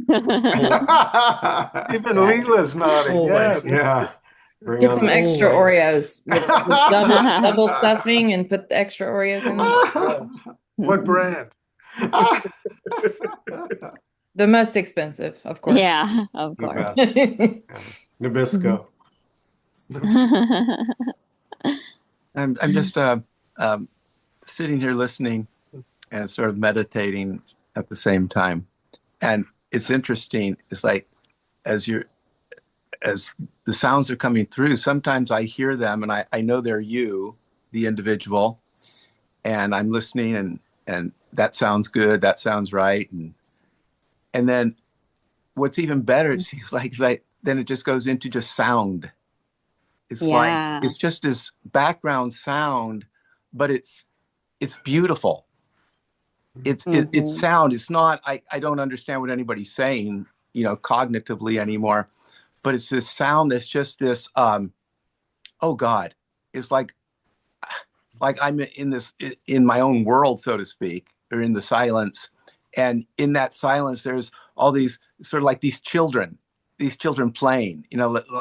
Speaker 4: Or
Speaker 7: Even
Speaker 3: Yeah.
Speaker 7: Leela's nodding.
Speaker 4: always,
Speaker 7: Yes.
Speaker 2: Yeah. Bring
Speaker 1: Get
Speaker 2: on
Speaker 1: some
Speaker 2: the
Speaker 1: extra
Speaker 4: always.
Speaker 1: Oreos with double stuffing and put the extra Oreos in
Speaker 7: Oh
Speaker 1: them.
Speaker 7: my gosh. What brand?
Speaker 1: The most expensive, of course.
Speaker 3: Yeah, of
Speaker 2: The
Speaker 3: course.
Speaker 2: best. Yeah. Nabisco.
Speaker 5: I'm just um, sitting here listening and sort of meditating at the same time. And it's interesting. It's like as you're as the sounds are coming through, sometimes I hear them and I know they're you, the individual, and I'm listening and that sounds good, that sounds right. And then what's even better, it seems like then it just goes into just sound. It's like
Speaker 3: Yeah.
Speaker 5: it's just this background sound, but it's beautiful. It's
Speaker 3: Mm-hmm.
Speaker 5: sound. It's not. I don't understand what anybody's saying, cognitively anymore. But it's this sound that's just this. Oh God, it's like I'm in my own world, so to speak, or in the silence. And in that silence, there's all these sort of like these children playing,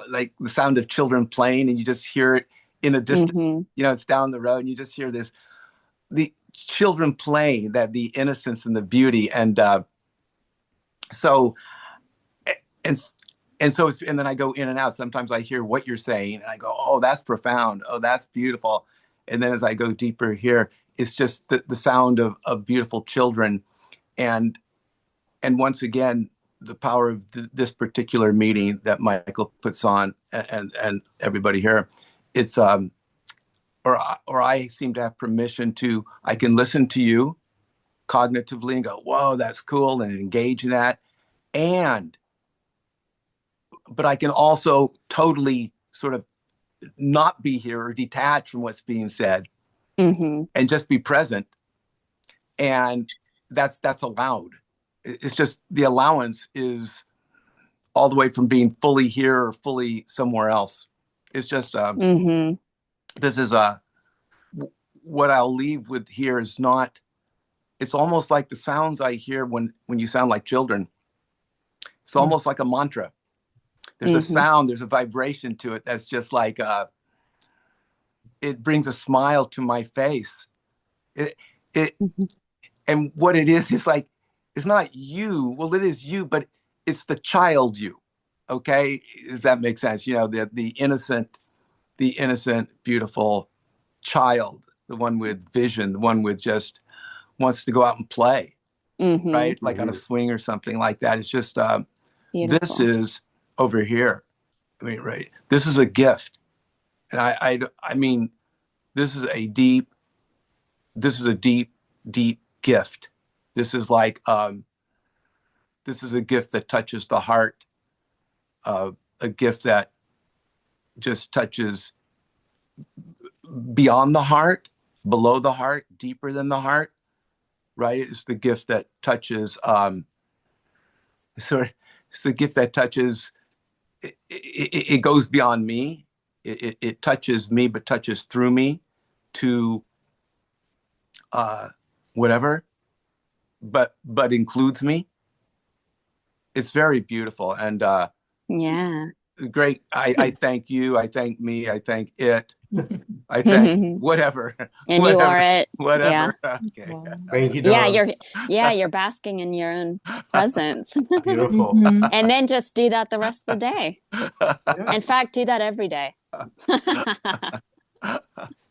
Speaker 5: like the sound of children playing, and you just hear it in a distance.
Speaker 3: Mm-hmm.
Speaker 5: It's down the road, and you just hear the children playing, that the innocence and the beauty, and so and and then I go in and out. Sometimes I hear what you're saying, and I go, "Oh, that's profound. Oh, that's beautiful." And then as I go deeper here, it's just the sound of beautiful children, and once again, the power of this particular meeting that Michael puts on, and everybody here, it's or I seem to have permission to. I can listen to you cognitively and go, "Whoa, that's cool," and engage in that, and but I can also totally sort of not be here or detach from what's being said
Speaker 3: Mm-hmm.
Speaker 5: and just be present. And that's allowed. It's just the allowance is all the way from being fully here or fully somewhere else. It's just
Speaker 3: Mm-hmm.
Speaker 5: this is what I'll leave with here is not. It's almost like the sounds I hear when you sound like children. It's almost like a mantra. There's a sound, there's a vibration to it that's just like it brings a smile to my face. And what it is like, it's not you. Well, it is you, but it's the child you. Okay, if that makes sense. The innocent, beautiful child, the one with vision, the one with just wants to go out and play, right? Like on a swing or something like that. It's just this is over here. I mean, right? This is a gift, and I mean, this is a deep, deep gift. This is like this is a gift that touches the heart, a gift that just touches beyond the heart, below the heart, deeper than the heart, right? It's the gift that touches it's the gift that touches it goes beyond me. It touches me, but touches through me to whatever, but includes me. It's very beautiful and great. I thank you. I thank me. I thank it. I thank whatever.
Speaker 3: And you are it.
Speaker 5: Whatever.
Speaker 3: Yeah.
Speaker 5: Okay.
Speaker 2: Thank you, Don.
Speaker 3: You're basking in your own presence.
Speaker 2: Beautiful.
Speaker 3: And then just do that the rest of the day. In fact, do that every day.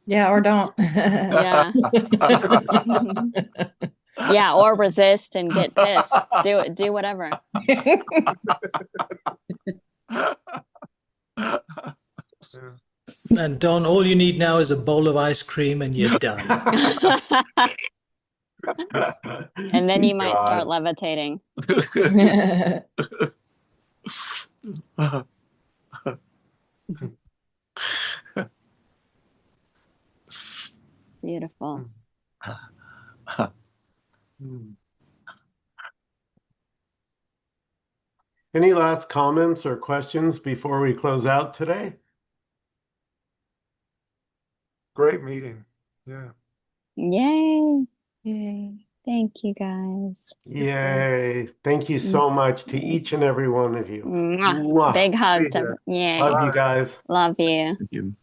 Speaker 1: Yeah, or don't.
Speaker 3: Yeah. Yeah, or resist and get pissed. Do whatever.
Speaker 4: And Don, all you need now is a bowl of ice cream and you're done.
Speaker 3: And then you might start levitating. Beautiful.
Speaker 2: Any last comments or questions before we close out today?
Speaker 7: Great meeting. Yeah.
Speaker 3: Yay.
Speaker 1: Yay.
Speaker 3: Thank you, guys.
Speaker 2: Yay. Thank you so much to each and every one of you.
Speaker 3: Mwah.
Speaker 2: Mwah.
Speaker 3: Big hug.
Speaker 7: Be here.
Speaker 3: Yay.
Speaker 2: Love you guys.
Speaker 3: Love you.
Speaker 5: Thank you.